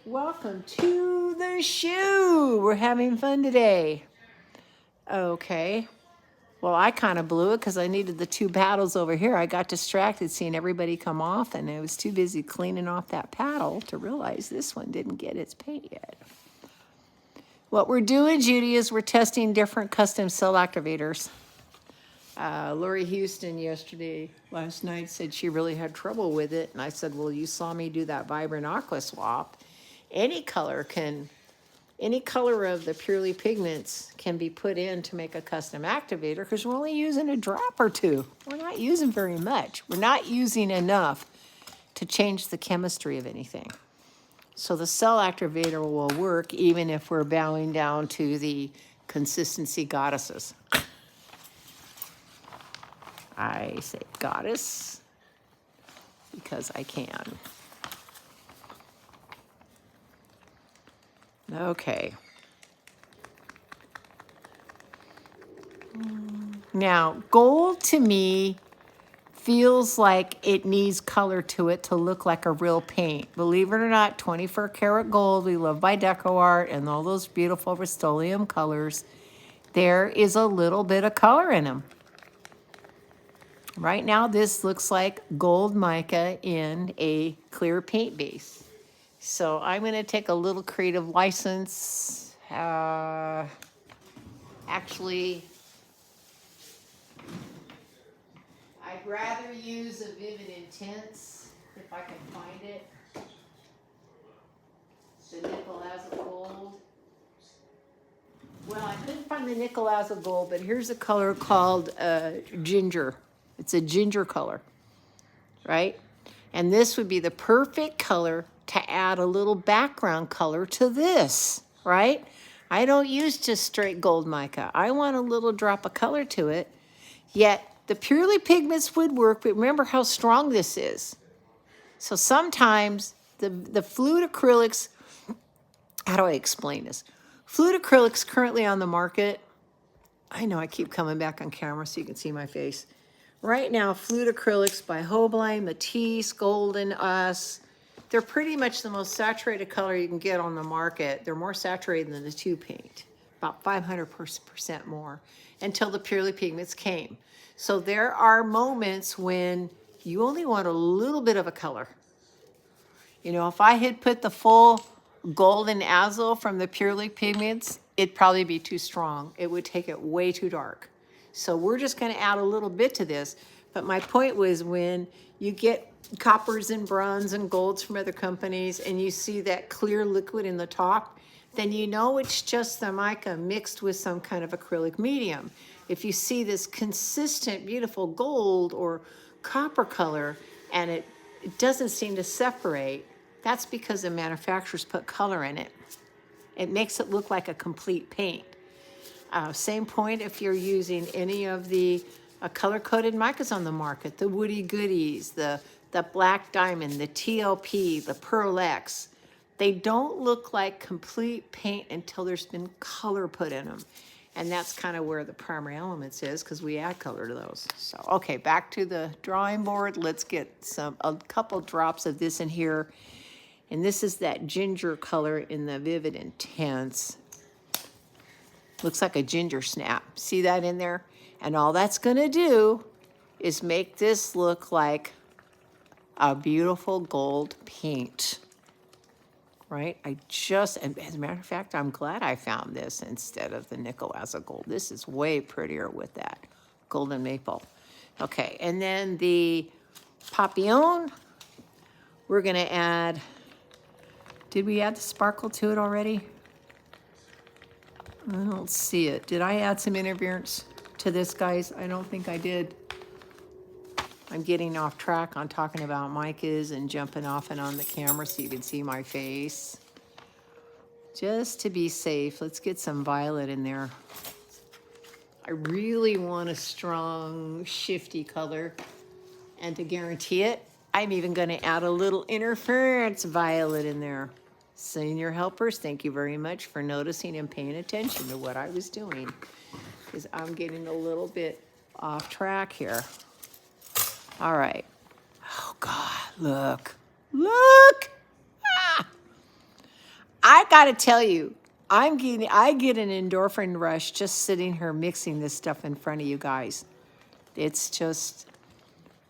Welcome to the show. We're having fun today. Okay. Well, I kind of blew it because I needed the 2 paddles over here. I got distracted seeing everybody come off, and I was too busy cleaning off that paddle to realize this one didn't get its paint yet. What we're doing, Judy, is we're testing different custom cell activators. Lori Houston last night, said she really had trouble with it. And I said, well, you saw me do that Vibrant Aqua swap. Any color of the Purely Pigments can be put in to make a custom activator because we're only using a drop or 2. We're not using very much. We're not using enough to change the chemistry of anything. So the cell activator will work even if we're bowing down to the consistency goddesses. I say goddess because I can. Okay. Now, gold to me feels like it needs color to it to look like a real paint. Believe it or not, 24 karat gold, we love by ColourArte and all those beautiful Rust-Oleum colors, there is a little bit of color in them. Right now, this looks like gold mica in a clear paint base. So I'm going to take a little creative license. Actually, I'd rather use a Vivid Intense if I can find it. The nickel as a gold. Well, I couldn't find the nickel as a gold, but here's a color called ginger. It's a ginger color, right? And this would be the perfect color to add a little background color to this, right? I don't use just straight gold mica. I want a little drop of color to it. Yet the Purely Pigments would work, but remember how strong this is. So sometimes the fluid acrylics, how do I explain this? Fluid acrylics currently on the market, I know I keep coming back on camera so you can see my face. Right now, fluid acrylics by Hobline, Matisse, Golden, Us, they're pretty much the most saturated color you can get on the market. They're more saturated than the 2 paint, about 500% more, until the Purely Pigments came. So there are moments when you only want a little bit of a color. You know, if I had put the full golden azul from the Purely Pigments, it'd probably be too strong. It would take it way too dark. So we're just going to add a little bit to this. But my point was when you get coppers and bronze and golds from other companies and you see that clear liquid in the top, then you know it's just the mica mixed with some kind of acrylic medium. If you see this consistent, beautiful gold or copper color and it doesn't seem to separate, that's because the manufacturers put color in it. It makes it look like a complete paint. Same point if you're using any of the color-coded micas on the market, the Woody Goodies, the Black Diamond, the TLP, the Pearl X. They don't look like complete paint until there's been color put in them. And that's kind of where the primary elements is, because we add color to those. So, okay, back to the drawing board. Let's get a couple drops of this in here. And this is that ginger color in the Vivid Intense. Looks like a ginger snap. See that in there? And all that's gonna do is make this look like a beautiful gold paint. Right? And as a matter of fact, I'm glad I found this instead of the nickel as a gold. This is way prettier with that golden maple. Okay, and then the Papillon, we're gonna add, did we add the sparkle to it already? I don't see it. Did I add some interference to this, guys? I don't think I did. I'm getting off track on talking about micas and jumping off and on the camera so you can see my face. Just to be safe, let's get some violet in there. I really want a strong, shifty color. And to guarantee it, I'm even going to add a little interference violet in there. Senior helpers, thank you very much for noticing and paying attention to what I was doing, because I'm getting a little bit off track here. All right. Oh, God, look. Look! Ah! I got to tell you, I get an endorphin rush just sitting here mixing this stuff in front of you guys. It's just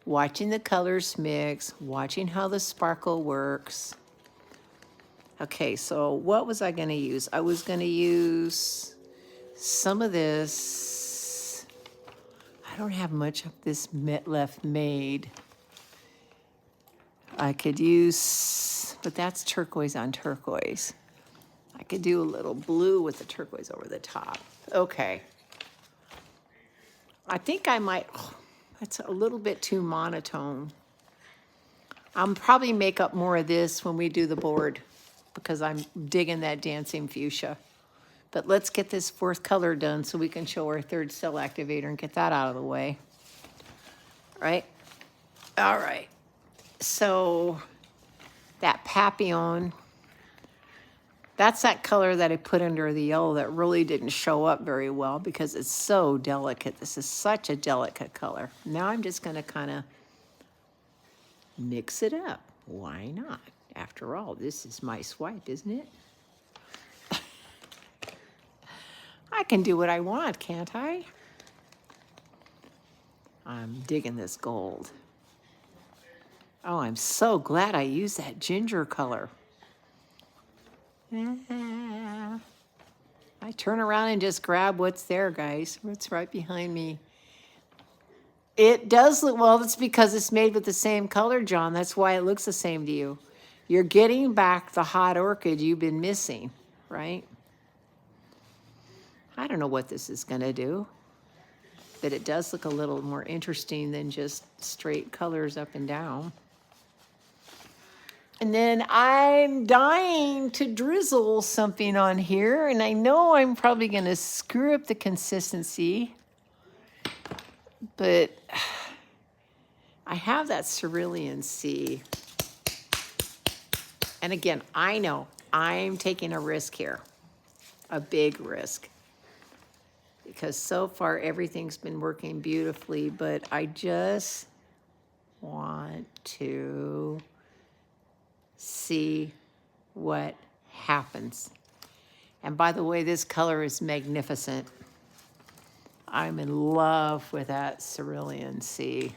watching the colors mix, watching how the sparkle works. Okay, so what was I going to use? I was going to use some of this. I don't have much of this left made. I could use, but that's turquoise on turquoise. I could do a little blue with the turquoise over the top. Okay. I think I might, that's a little bit too monotone. I'll probably make up more of this when we do the board, because I'm digging that dancing fuchsia. But let's get this fourth color done so we can show our third cell activator and get that out of the way. Right? All right. So that Papillon, that's that color that I put under the yellow that really didn't show up very well because it's so delicate. This is such a delicate color. Now I'm just going to kind of mix it up. Why not? After all, this is my swipe, isn't it? I can do what I want, can't I? I'm digging this gold. Oh, I'm so glad I used that ginger color. I turn around and just grab what's there, guys. What's right behind me. It does look, well, it's because it's made with the same color, John. That's why it looks the same to you. You're getting back the hot orchid you've been missing, right? I don't know what this is going to do, but it does look a little more interesting than just straight colors up and down. And then I'm dying to drizzle something on here, and I know I'm probably going to screw up the consistency, but I have that cerulean sea. And again, I know I'm taking a risk here, a big risk, because so far everything's been working beautifully, but I just want to see what happens. And by the way, this color is magnificent. I'm in love with that cerulean sea.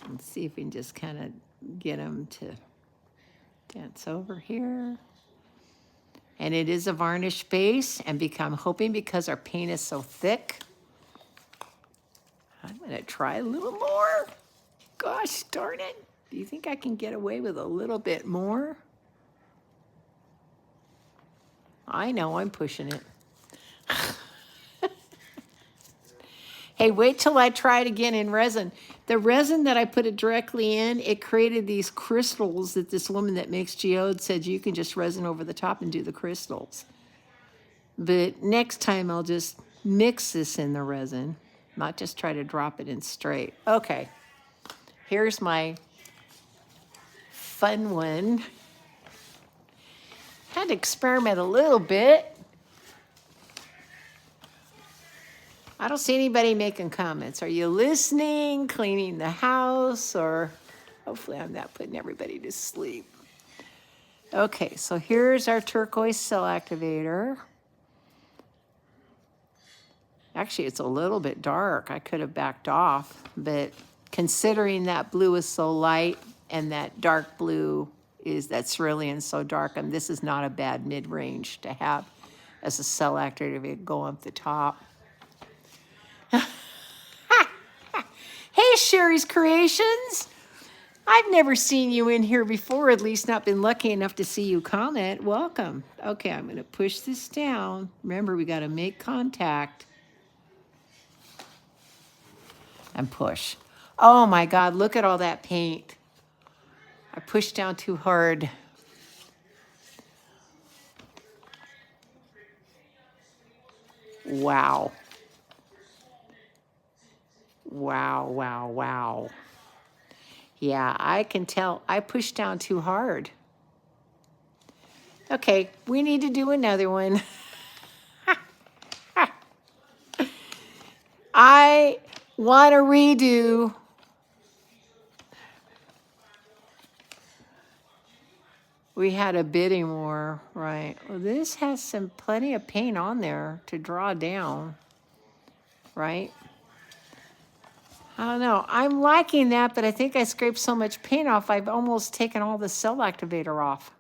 Let's see if we can just kind of get them to dance over here. And it is a varnish base, and I'm hoping because our paint is so thick, I'm going to try a little more. Gosh darn it. Do you think I can get away with a little bit more? I know I'm pushing it. Hey, wait till I try it again in resin. The resin that I put it directly in, it created these crystals that this woman that makes geodes said you can just resin over the top and do the crystals. But next time I'll just mix this in the resin, not just try to drop it in straight. Okay, here's my fun one. Had to experiment a little bit. I don't see anybody making comments. Are you listening, cleaning the house, or hopefully I'm not putting everybody to sleep. Okay, so here's our turquoise cell activator. Actually, it's a little bit dark. I could have backed off, but considering that blue is so light and that dark blue is that cerulean so dark, and this is not a bad mid-range to have as a cell activator go up the top. Hey, Sherry's Creations. I've never seen you in here before, at least not been lucky enough to see you comment. Welcome. Okay, I'm going to push this down. Remember, we got to make contact. And push. Oh my God, look at all that paint. I pushed down too hard. Wow. Wow, wow, wow. Yeah, I can tell I pushed down too hard. Okay, we need to do another one. I want to redo. We had a bidding war, right? Well, this has plenty of paint on there to draw down, right? I don't know. I'm liking that, but I think I scraped so much paint off, I've almost taken all the cell activator off.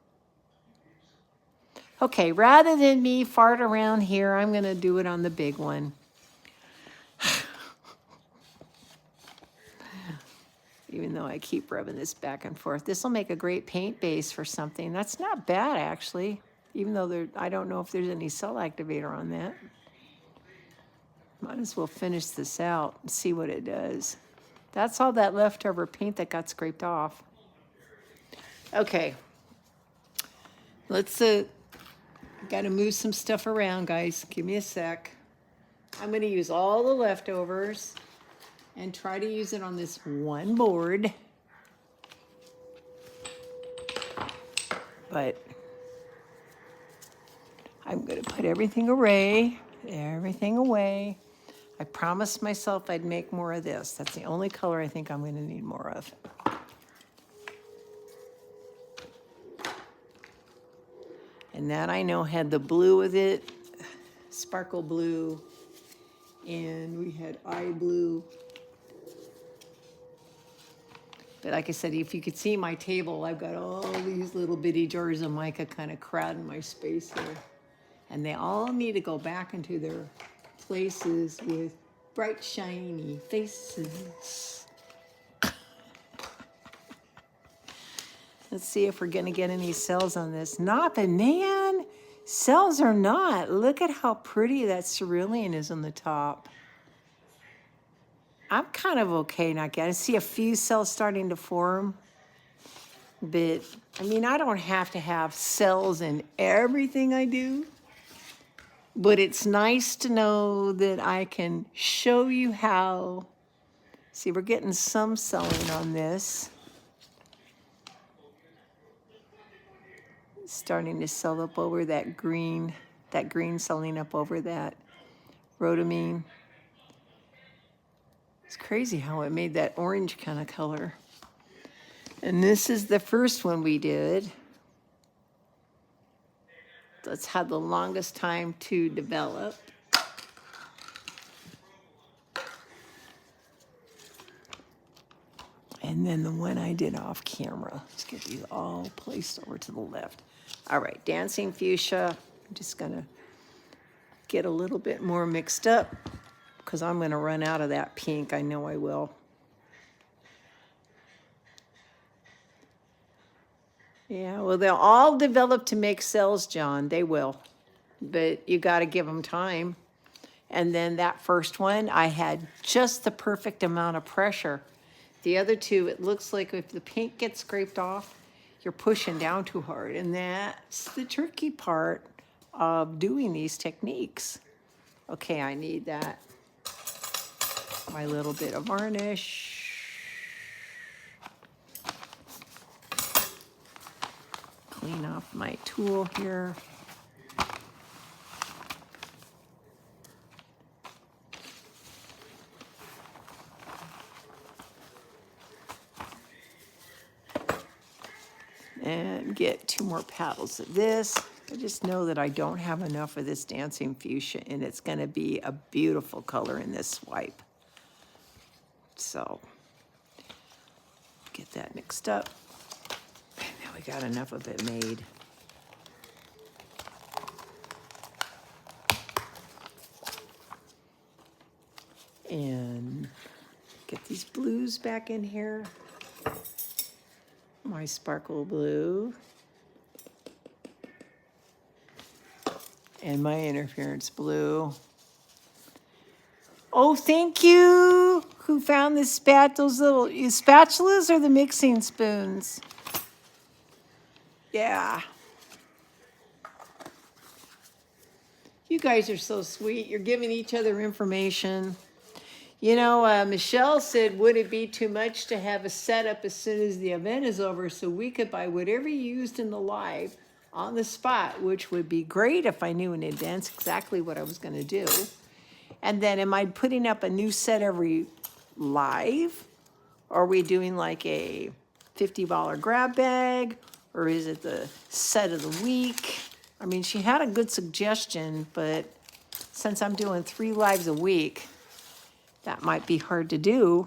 Okay, rather than me fart around here, I'm going to do it on the big one. Even though I keep rubbing this back and forth. This will make a great paint base for something. That's not bad, actually. Even though I don't know if there's any cell activator on that. Might as well finish this out and see what it does. That's all that leftover paint that got scraped off. Okay. Let's, got to move some stuff around, guys. Give me a sec. I'm going to use all the leftovers and try to use it on this one board. But I'm going to put everything away. I promised myself I'd make more of this. That's the only color I think I'm going to need more of. And that I know had the blue with it, sparkle blue, and we had eye blue. But like I said, if you could see my table, I've got all these little bitty jars of mica kind of crowding my space here. And they all need to go back into their places with bright, shiny faces. Let's see if we're going to get any cells on this. Not, but man, cells are not. Look at how pretty that cerulean is on the top. I'm kind of okay not getting. I see a few cells starting to form. But, I mean, I don't have to have cells in everything I do. But it's nice to know that I can show you how. See, we're getting some selling on this. Starting to sell up over that green selling up over that rhodamine. It's crazy how it made that orange kind of color. And this is the first one we did. That's had the longest time to develop. And then the one I did off camera. Let's get these all placed over to the left. All right, dancing fuchsia. I'm just gonna get a little bit more mixed up because I'm gonna run out of that pink. I know I will. Yeah, well, they'll all develop to make cells, John. They will. But you got to give them time. And then that first one, I had just the perfect amount of pressure. The other two, it looks like if the paint gets scraped off, you're pushing down too hard. And that's the tricky part of doing these techniques. Okay, I need that. My little bit of varnish. Clean off my tool here. get 2 more paddles of this. I just know that I don't have enough of this dancing fuchsia, and it's going to be a beautiful color in this swipe. So get that mixed up. And now we got enough of it made. And get these blues back in here. My sparkle blue. And my interference blue. Oh, thank you. Who found those little spatulas or the mixing spoons? Yeah. You guys are so sweet. You're giving each other information. You know, Michelle said, would it be too much to have a setup as soon as the event is over so we could buy whatever you used in the live on the spot, which would be great if I knew in advance exactly what I was going to do. And then am I putting up a new set every live? Or are we doing like a $50 grab bag? Or is it the set of the week? I mean, she had a good suggestion, but since I'm doing 3 lives a week, that might be hard to do,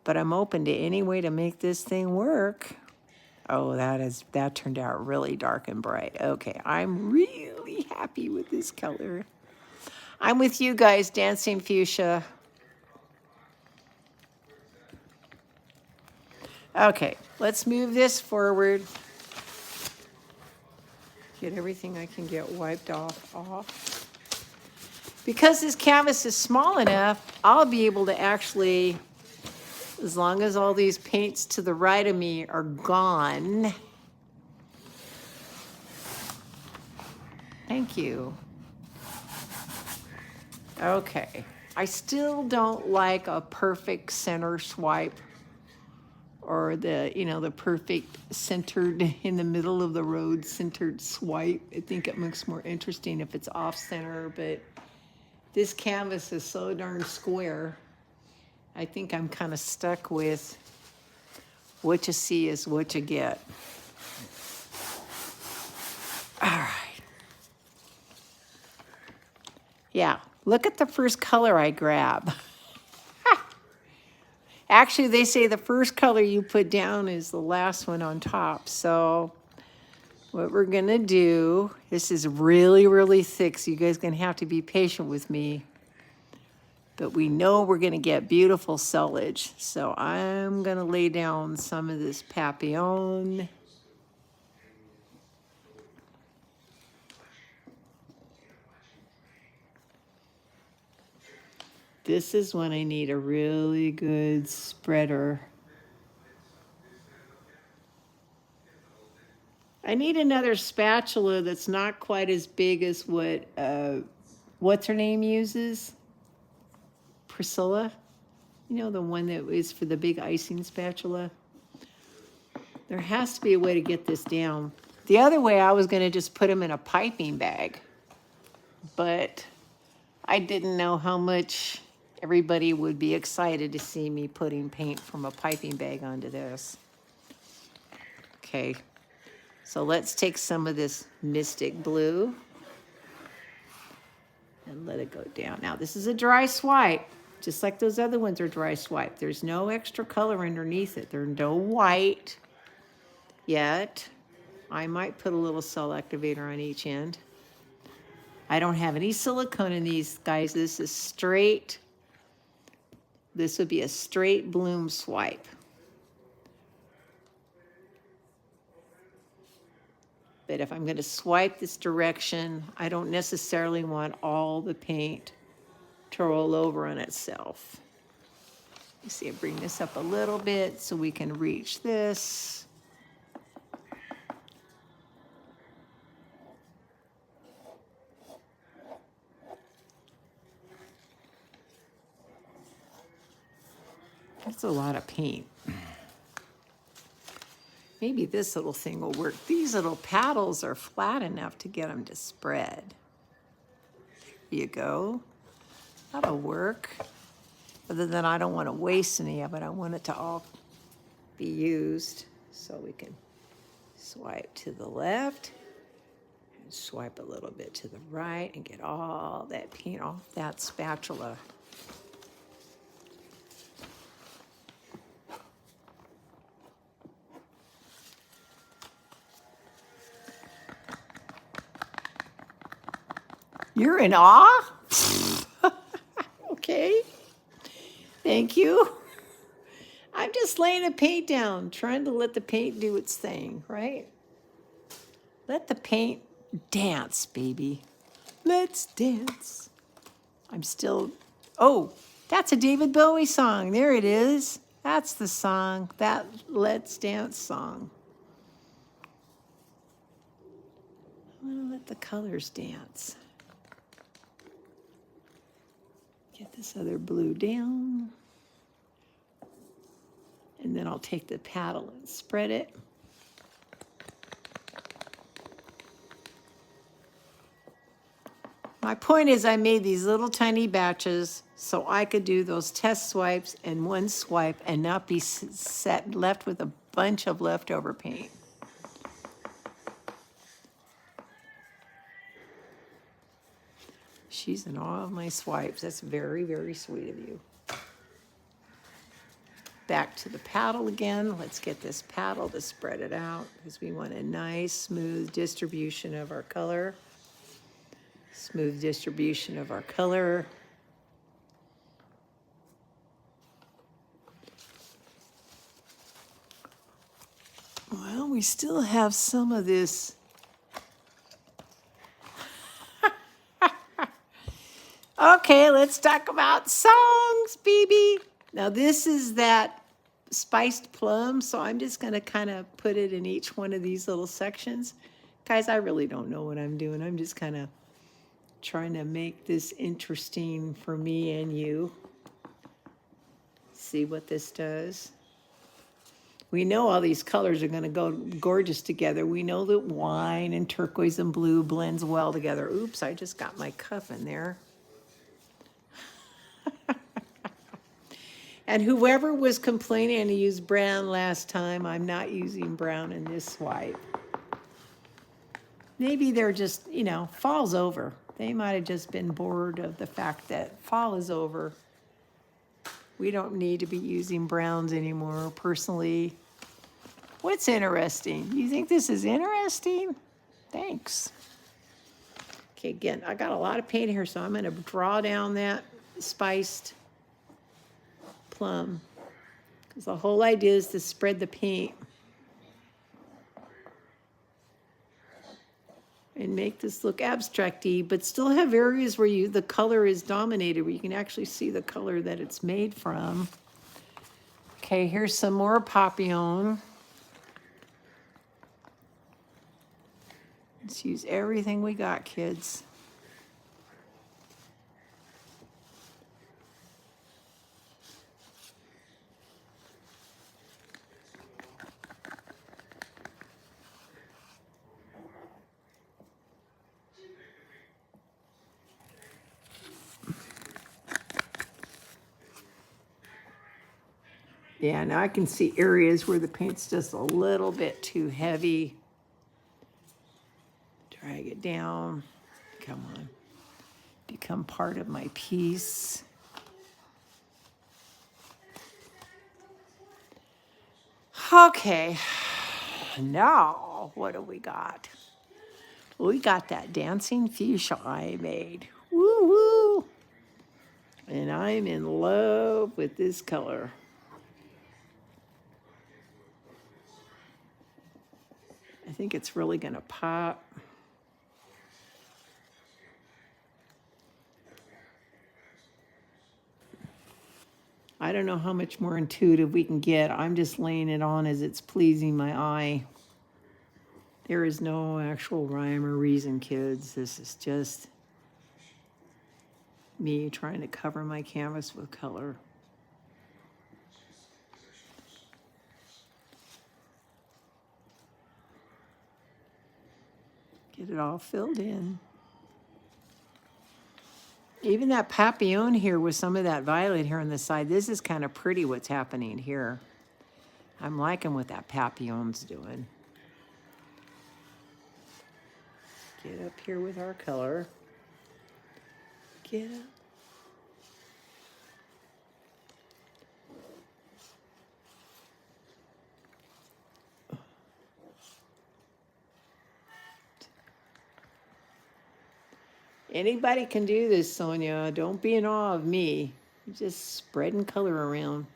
but I'm open to any way to make this thing work. Oh, that turned out really dark and bright. Okay, I'm really happy with this color. I'm with you guys, Dancing Fuchsia. Okay, let's move this forward. Get everything I can get wiped off. Because this canvas is small enough, I'll be able to actually, as long as all these paints to the right of me are gone. Thank you. Okay. I still don't like a perfect center swipe or the perfect centered in the middle of the road centered swipe. I think it looks more interesting if it's off center, but this canvas is so darn square. I think I'm kind of stuck with what you see is what you get. All right. Yeah, look at the first color I grab. Actually, they say the first color you put down is the last one on top. So what we're gonna do, this is really, really thick, so you guys are gonna have to be patient with me. But we know we're gonna get beautiful sellage. So I'm gonna lay down some of this Papillon. This is when I need a really good spreader. I need another spatula that's not quite as big as what, what's her name uses? Priscilla? You know, the one that is for the big icing spatula? There has to be a way to get this down. The other way, I was gonna just put them in a piping bag, but I didn't know how much everybody would be excited to see me putting paint from a piping bag onto this. Okay, so let's take some of this Mystic Blue and let it go down. Now, this is a dry swipe, just like those other ones are dry swipe. There's no extra color underneath it. There's no white yet. I might put a little cell activator on each end. I don't have any silicone in these, guys. This is straight. This would be a straight bloom swipe. But if I'm going to swipe this direction, I don't necessarily want all the paint to roll over on itself. You see, I bring this up a little bit so we can reach this. That's a lot of paint. Maybe this little thing will work. These little paddles are flat enough to get them to spread. There you go. That'll work. Other than I don't want to waste any of it. I want it to all be used so we can Swipe to the left. And swipe a little bit to the right and get all that paint off that spatula. You're in awe? Okay. Thank you. I'm just laying the paint down, trying to let the paint do its thing, right? Let the paint dance, baby. Let's dance. I'm still, oh, that's a David Bowie song. There it is. That's the song, that Let's Dance song. I want to let the colors dance. Get this other blue down. And then I'll take the paddle and spread it. My point is I made these little tiny batches so I could do those test swipes in one swipe and not be left with a bunch of leftover paint. She's in all of my swipes. That's very, very sweet of you. Back to the paddle again. Let's get this paddle to spread it out because we want a nice, smooth distribution of our color. Smooth distribution of our color. Well, we still have some of this. Okay, let's talk about songs, baby. Now this is that spiced plum, so I'm just gonna kind of put it in each one of these little sections. Guys, I really don't know what I'm doing. I'm just kind of trying to make this interesting for me and you. See what this does. We know all these colors are gonna go gorgeous together. We know that wine and turquoise and blue blends well together. Oops, I just got my cup in there. And whoever was complaining to use brown last time, I'm not using brown in this swipe. Maybe they're just, you know, fall's over. They might have just been bored of the fact that fall is over. We don't need to be using browns anymore, personally. What's interesting? You think this is interesting? Thanks. Okay, again, I got a lot of paint here, so I'm gonna draw down that spiced plum, because the whole idea is to spread the paint and make this look abstract-y, but still have areas where the color is dominated, where you can actually see the color that it's made from. Okay, here's some more Papillon. Let's use everything we got, kids. Yeah, now I can see areas where the paint's just a little bit too heavy. Drag it down. Come on. Become part of my piece. Okay. Now, what do we got? We got that dancing fuchsia I made. Woo woo. And I'm in love with this color. I think it's really gonna pop. I don't know how much more intuitive we can get. I'm just laying it on as it's pleasing my eye. There is no actual rhyme or reason, kids. This is just me trying to cover my canvas with color. Get it all filled in. Even that papillon here with some of that violet here on the side, this is kind of pretty what's happening here. I'm liking what that papillon's doing. Get up here with our color. Get up. Anybody can do this, Sonia. Don't be in awe of me. You're just spreading color around.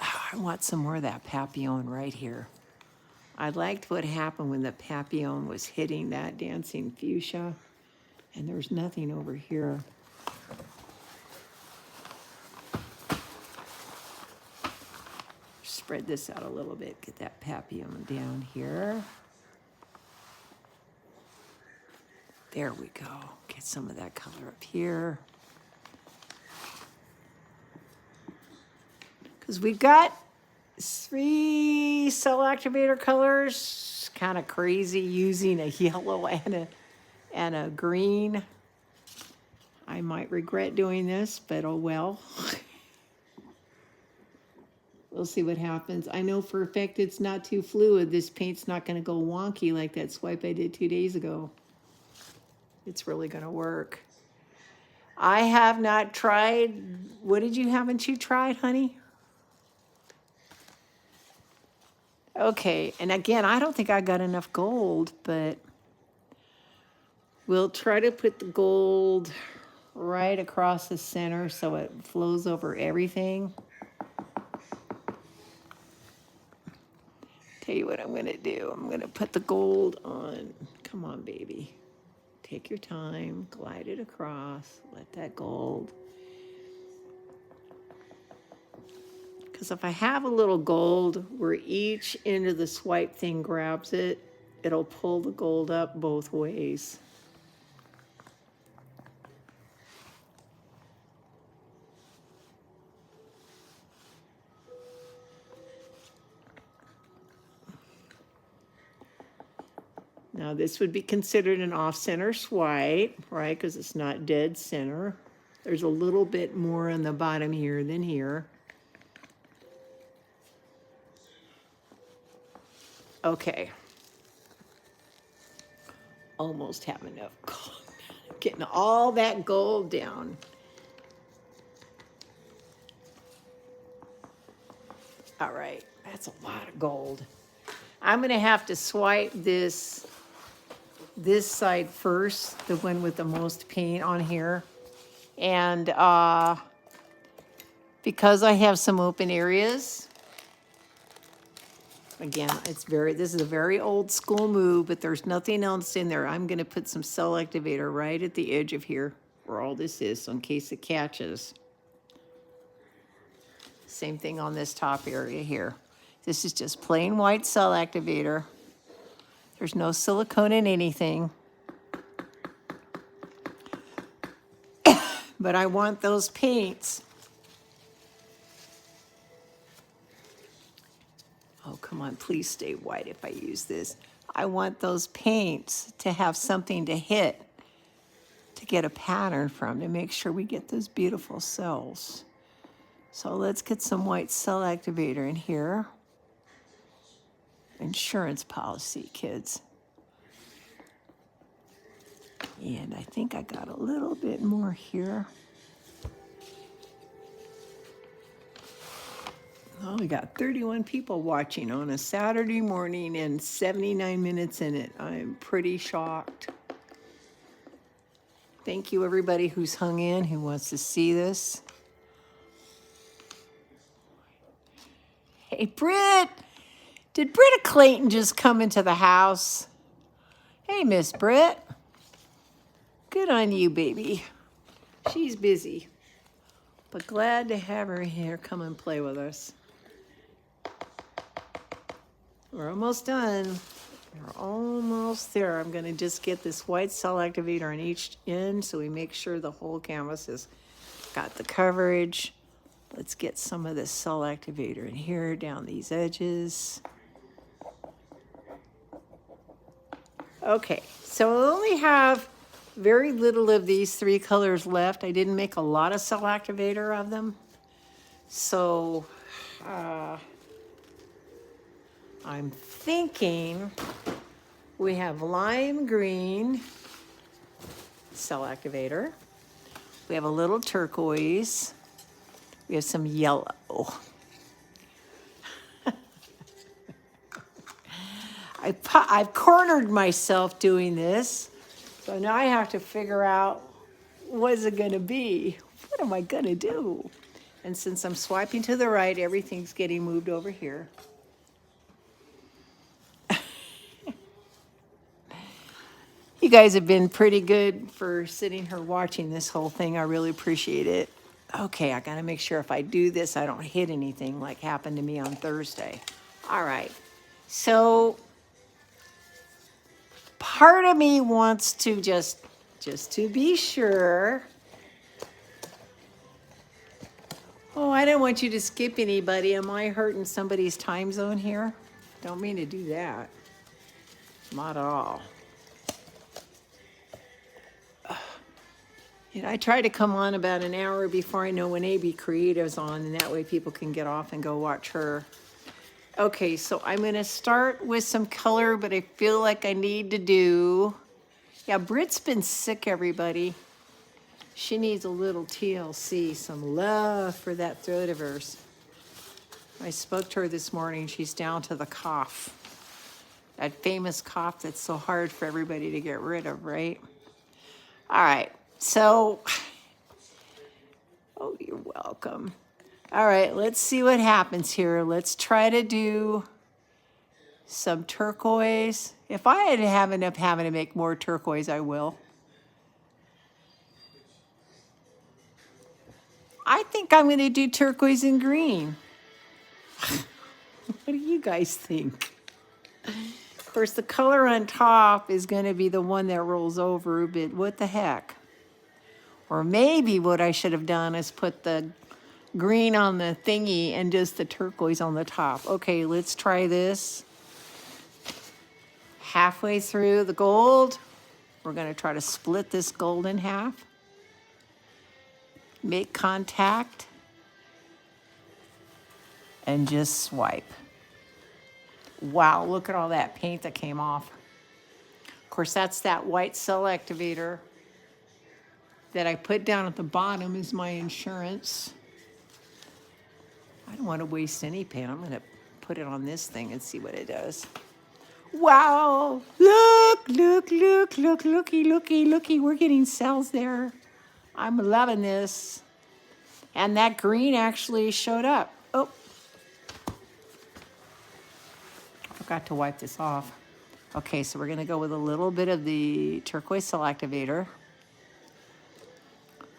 Oh, I want some more of that papillon right here. I liked what happened when the papillon was hitting that dancing fuchsia. And there's nothing over here. Spread this out a little bit. Get that papillon down here. There we go. Get some of that color up here. Because we've got 3 cell activator colors. Kind of crazy using a yellow and a green. I might regret doing this, but oh well. We'll see what happens. I know for a fact it's not too fluid. This paint's not going to go wonky like that swipe I did 2 days ago. It's really going to work. I have not tried. What haven't you tried, honey? Okay, and again, I don't think I got enough gold, but we'll try to put the gold right across the center so it flows over everything. Tell you what I'm going to do. I'm going to put the gold on. Come on, baby. Take your time, glide it across, let that gold. Because if I have a little gold where each end of the swipe thing grabs it, it'll pull the gold up both ways. Now this would be considered an off-center swipe, right? Because it's not dead center. There's a little bit more on the bottom here than here. Okay. Almost have enough gold. Getting all that gold down. All right, that's a lot of gold. I'm gonna have to swipe this side first, the one with the most paint on here. And because I have some open areas, again, this is a very old school move, but there's nothing else in there. I'm gonna put some cell activator right at the edge of here where all this is, so in case it catches. Same thing on this top area here. This is just plain white cell activator. There's no silicone in anything. But I want those paints. Oh, come on, please stay white if I use this. I want those paints to have something to hit, to get a pattern from, to make sure we get those beautiful cells. So let's get some white cell activator in here. Insurance policy, kids. And I think I got a little bit more here. Oh, we got 31 people watching on a Saturday morning and 79 minutes in it. I'm pretty shocked. Thank you, everybody who's hung in, who wants to see this. Hey, Britt! Did Britta Clayton just come into the house? Hey, Miss Britt. Good on you, baby. She's busy, but glad to have her here come and play with us. We're almost done. We're almost there. I'm going to just get this white cell activator on each end so we make sure the whole canvas has got the coverage. Let's get some of this cell activator in here, down these edges. Okay, so I only have very little of these 3 colors left. I didn't make a lot of cell activator of them. So I'm thinking We have lime green cell activator. We have a little turquoise. We have some yellow. I've cornered myself doing this, so now I have to figure out what is it going to be? What am I going to do? And since I'm swiping to the right, everything's getting moved over here. You guys have been pretty good for sitting here watching this whole thing. I really appreciate it. Okay, I got to make sure if I do this, I don't hit anything like happened to me on Thursday. All right, so part of me wants to just to be sure. Oh, I don't want you to skip anybody. Am I hurting somebody's time zone here? Don't mean to do that. Not at all. And I try to come on about an hour before I know when AB Creative's on, and that way people can get off and go watch her. Okay, so I'm going to start with some color, but I feel like I need to do... Yeah, Britt's been sick, everybody. She needs a little TLC, some love for that throat of hers. I spoke to her this morning. She's down to the cough. That famous cough that's so hard for everybody to get rid of, right? All right, so... Oh, you're welcome. All right, let's see what happens here. Let's try to do some turquoise. If I had to end up having to make more turquoise, I will. I think I'm going to do turquoise and green. What do you guys think? Of course, the color on top is going to be the one that rolls over, but what the heck? Or maybe what I should have done is put the green on the thingy and just the turquoise on the top. Okay, let's try this. Halfway through the gold, we're going to try to split this gold in half. Make contact. And just swipe. Wow, look at all that paint that came off. Of course, that's that white cell activator that I put down at the bottom is my insurance. I don't want to waste any paint. I'm going to put it on this thing and see what it does. Wow! Look, look, look, look, looky, looky, looky. We're getting cells there. I'm loving this. And that green actually showed up. Oh. I forgot to wipe this off. Okay, so we're going to go with a little bit of the turquoise cell activator.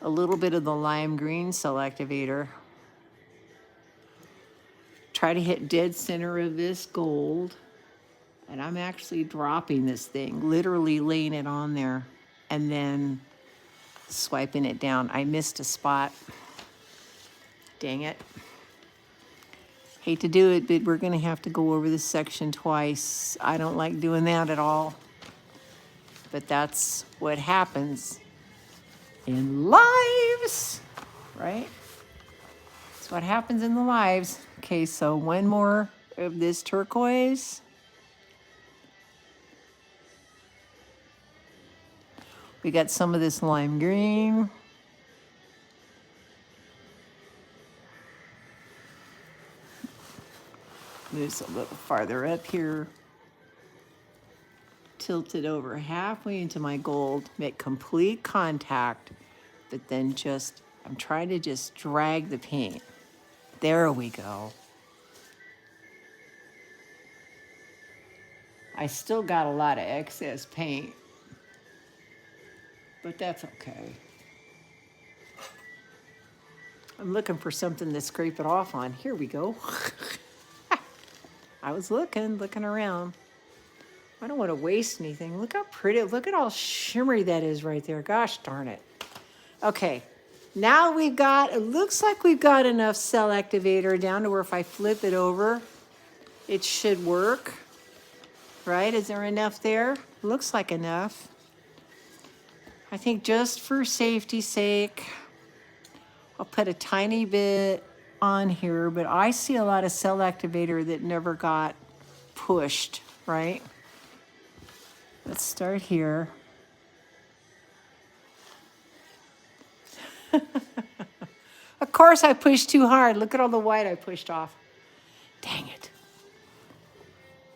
A little bit of the lime green cell activator. Try to hit dead center of this gold. And I'm actually dropping this thing, literally laying it on there, and then swiping it down. I missed a spot. Dang it. Hate to do it, but we're going to have to go over this section twice. I don't like doing that at all. But that's what happens in lives, right? That's what happens in the lives. Okay, so one more of this turquoise. We got some of this lime green. Moves a little farther up here. Tilt it over halfway into my gold. Make complete contact. But then just, I'm trying to just drag the paint. There we go. I still got a lot of excess paint, but that's okay. I'm looking for something to scrape it off on. Here we go. I was looking around. I don't want to waste anything. Look how pretty, look at how shimmery that is right there. Gosh darn it. Okay, now we've got, it looks like we've got enough cell activator down to where if I flip it over, it should work. Right, is there enough there? Looks like enough. I think just for safety's sake, I'll put a tiny bit on here, but I see a lot of cell activator that never got pushed, right? Let's start here. Of course I pushed too hard. Look at all the white I pushed off. Dang it.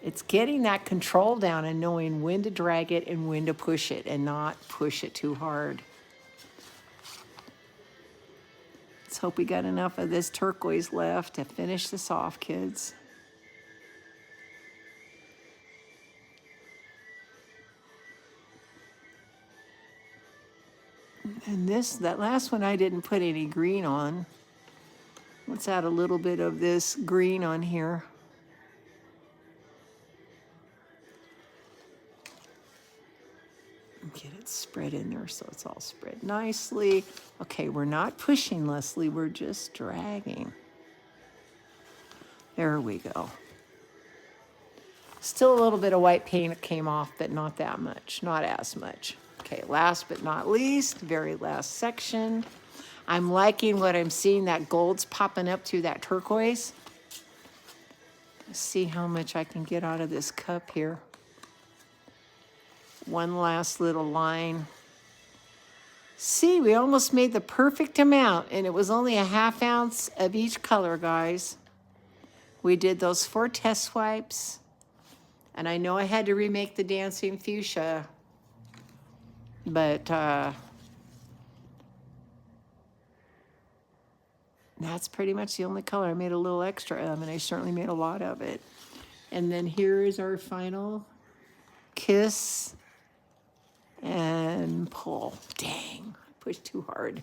It's getting that control down and knowing when to drag it and when to push it and not push it too hard. Let's hope we got enough of this turquoise left to finish this off, kids. And that last one I didn't put any green on. Let's add a little bit of this green on here. Get it spread in there so it's all spread nicely. Okay, we're not pushing, Leslie, we're just dragging. There we go. Still a little bit of white paint came off, but not that much, not as much. Okay, last but not least, very last section. I'm liking what I'm seeing, that gold's popping up through that turquoise. Let's see how much I can get out of this cup here. One last little line. See, we almost made the perfect amount, and it was only a 1/2 ounce of each color, guys. We did those 4 test swipes, and I know I had to remake the dancing fuchsia, but that's pretty much the only color I made a little extra of, and I certainly made a lot of it. And then here is our final kiss and pull. Dang, I pushed too hard.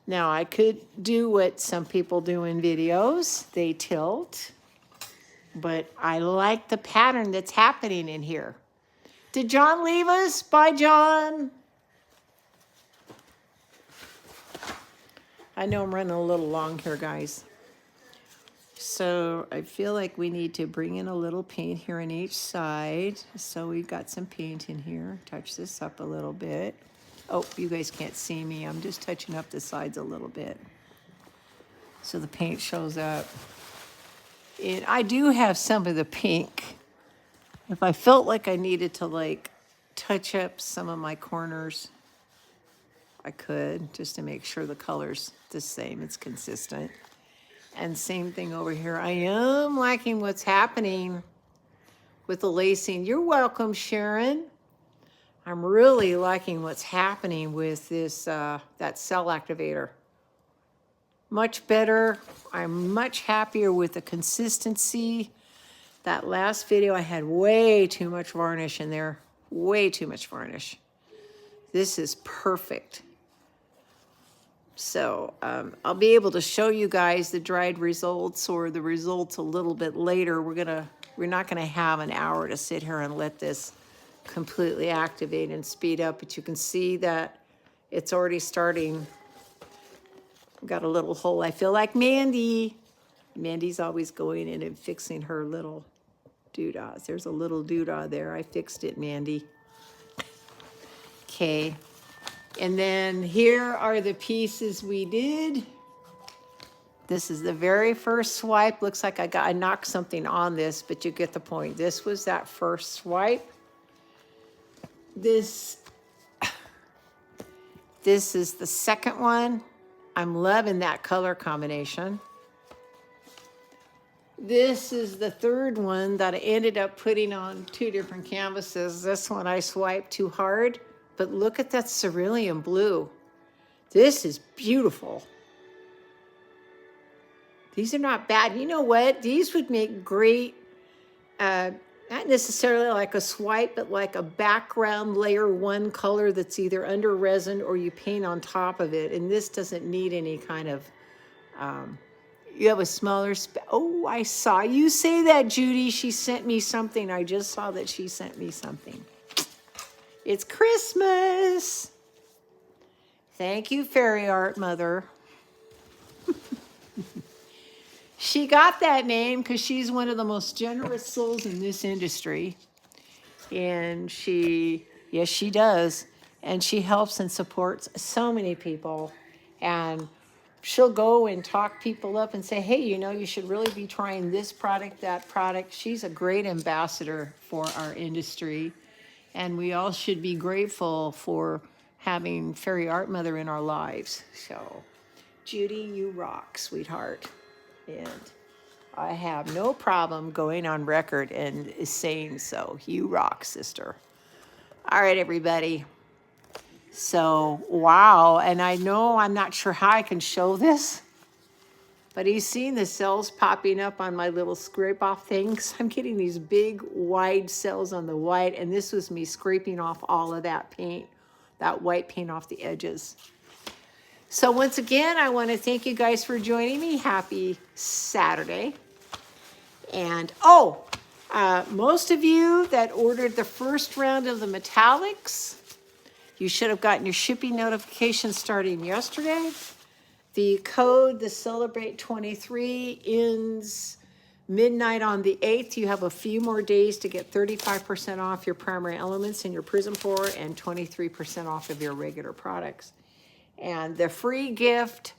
Now I could do what some people do in videos, they tilt, but I like the pattern that's happening in here. Did John leave us? Bye, John. I know I'm running a little long here, guys. So I feel like we need to bring in a little paint here on each side. So we've got some paint in here. Touch this up a little bit. Oh, you guys can't see me. I'm just touching up the sides a little bit so the paint shows up. And I do have some of the pink. If I felt like I needed to like touch up some of my corners, I could, just to make sure the color's the same, it's consistent. And same thing over here. I am liking what's happening with the lacing. You're welcome, Sharon. I'm really liking what's happening with this, that cell activator. Much better. I'm much happier with the consistency. That last video, I had way too much varnish in there. Way too much varnish. This is perfect. So I'll be able to show you guys the dried results or the results a little bit later. We're not gonna have an hour to sit here and let this completely activate and speed up, but you can see that it's already starting. Got a little hole. I feel like Mandy. Mandy's always going in and fixing her little doodahs. There's a little doodah there. I fixed it, Mandy. Okay. And then here are the pieces we did. This is the very first swipe. Looks like I knocked something on this, but you get the point. This was that first swipe. This is the second one. I'm loving that color combination. This is the third one that I ended up putting on 2 different canvases. This one I swiped too hard, but look at that cerulean blue. This is beautiful. These are not bad. You know what? These would make great, not necessarily like a swipe, but like a background layer 1 color that's either under resin or you paint on top of it. And this doesn't need any kind of, you have a smaller, oh, I saw you say that, Judy. She sent me something. I just saw that she sent me something. It's Christmas. Thank you, Fairy Art Mother. She got that name because she's one of the most generous souls in this industry. And yes, she does. And she helps and supports so many people. And she'll go and talk people up and say, hey, you know, you should really be trying this product, that product. She's a great ambassador for our industry. And we all should be grateful for having Fairy Art Mother in our lives. So, Judy, you rock, sweetheart. And I have no problem going on record and saying so. You rock, sister. All right, everybody. So, wow. And I know I'm not sure how I can show this, but he's seen the cells popping up on my little scrape off things. I'm getting these big wide cells on the white, and this was me scraping off all of that paint, that white paint off the edges. So once again, I want to thank you guys for joining me. Happy Saturday. And most of you that ordered the first round of the metallics, you should have gotten your shipping notification starting yesterday. The code, the Celebrate 23, ends midnight on the 8th. You have a few more days to get 35% off your primary elements in your PrizmPour and 23% off of your regular products. And the free gift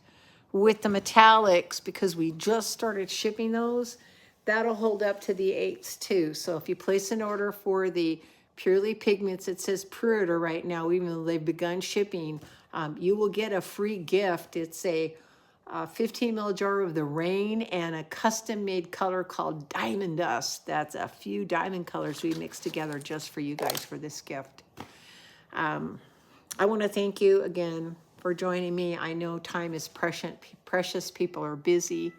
with the metallics, because we just started shipping those, that'll hold up to the 8th too. So if you place an order for the Purely Pigments, it says pre-order right now, even though they've begun shipping, you will get a free gift. It's a 15 ml jar of the Rain and a custom made color called Diamond Dust. That's a few diamond colors we mixed together just for you guys for this gift. I want to thank you again for joining me. I know time is precious. People are busy.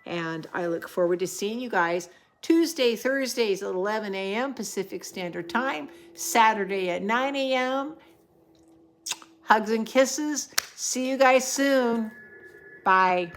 And I look forward to seeing you guys Tuesday, Thursdays at 11 a.m. Pacific Standard Time, Saturday at 9 a.m. Hugs and kisses. See you guys soon. Bye.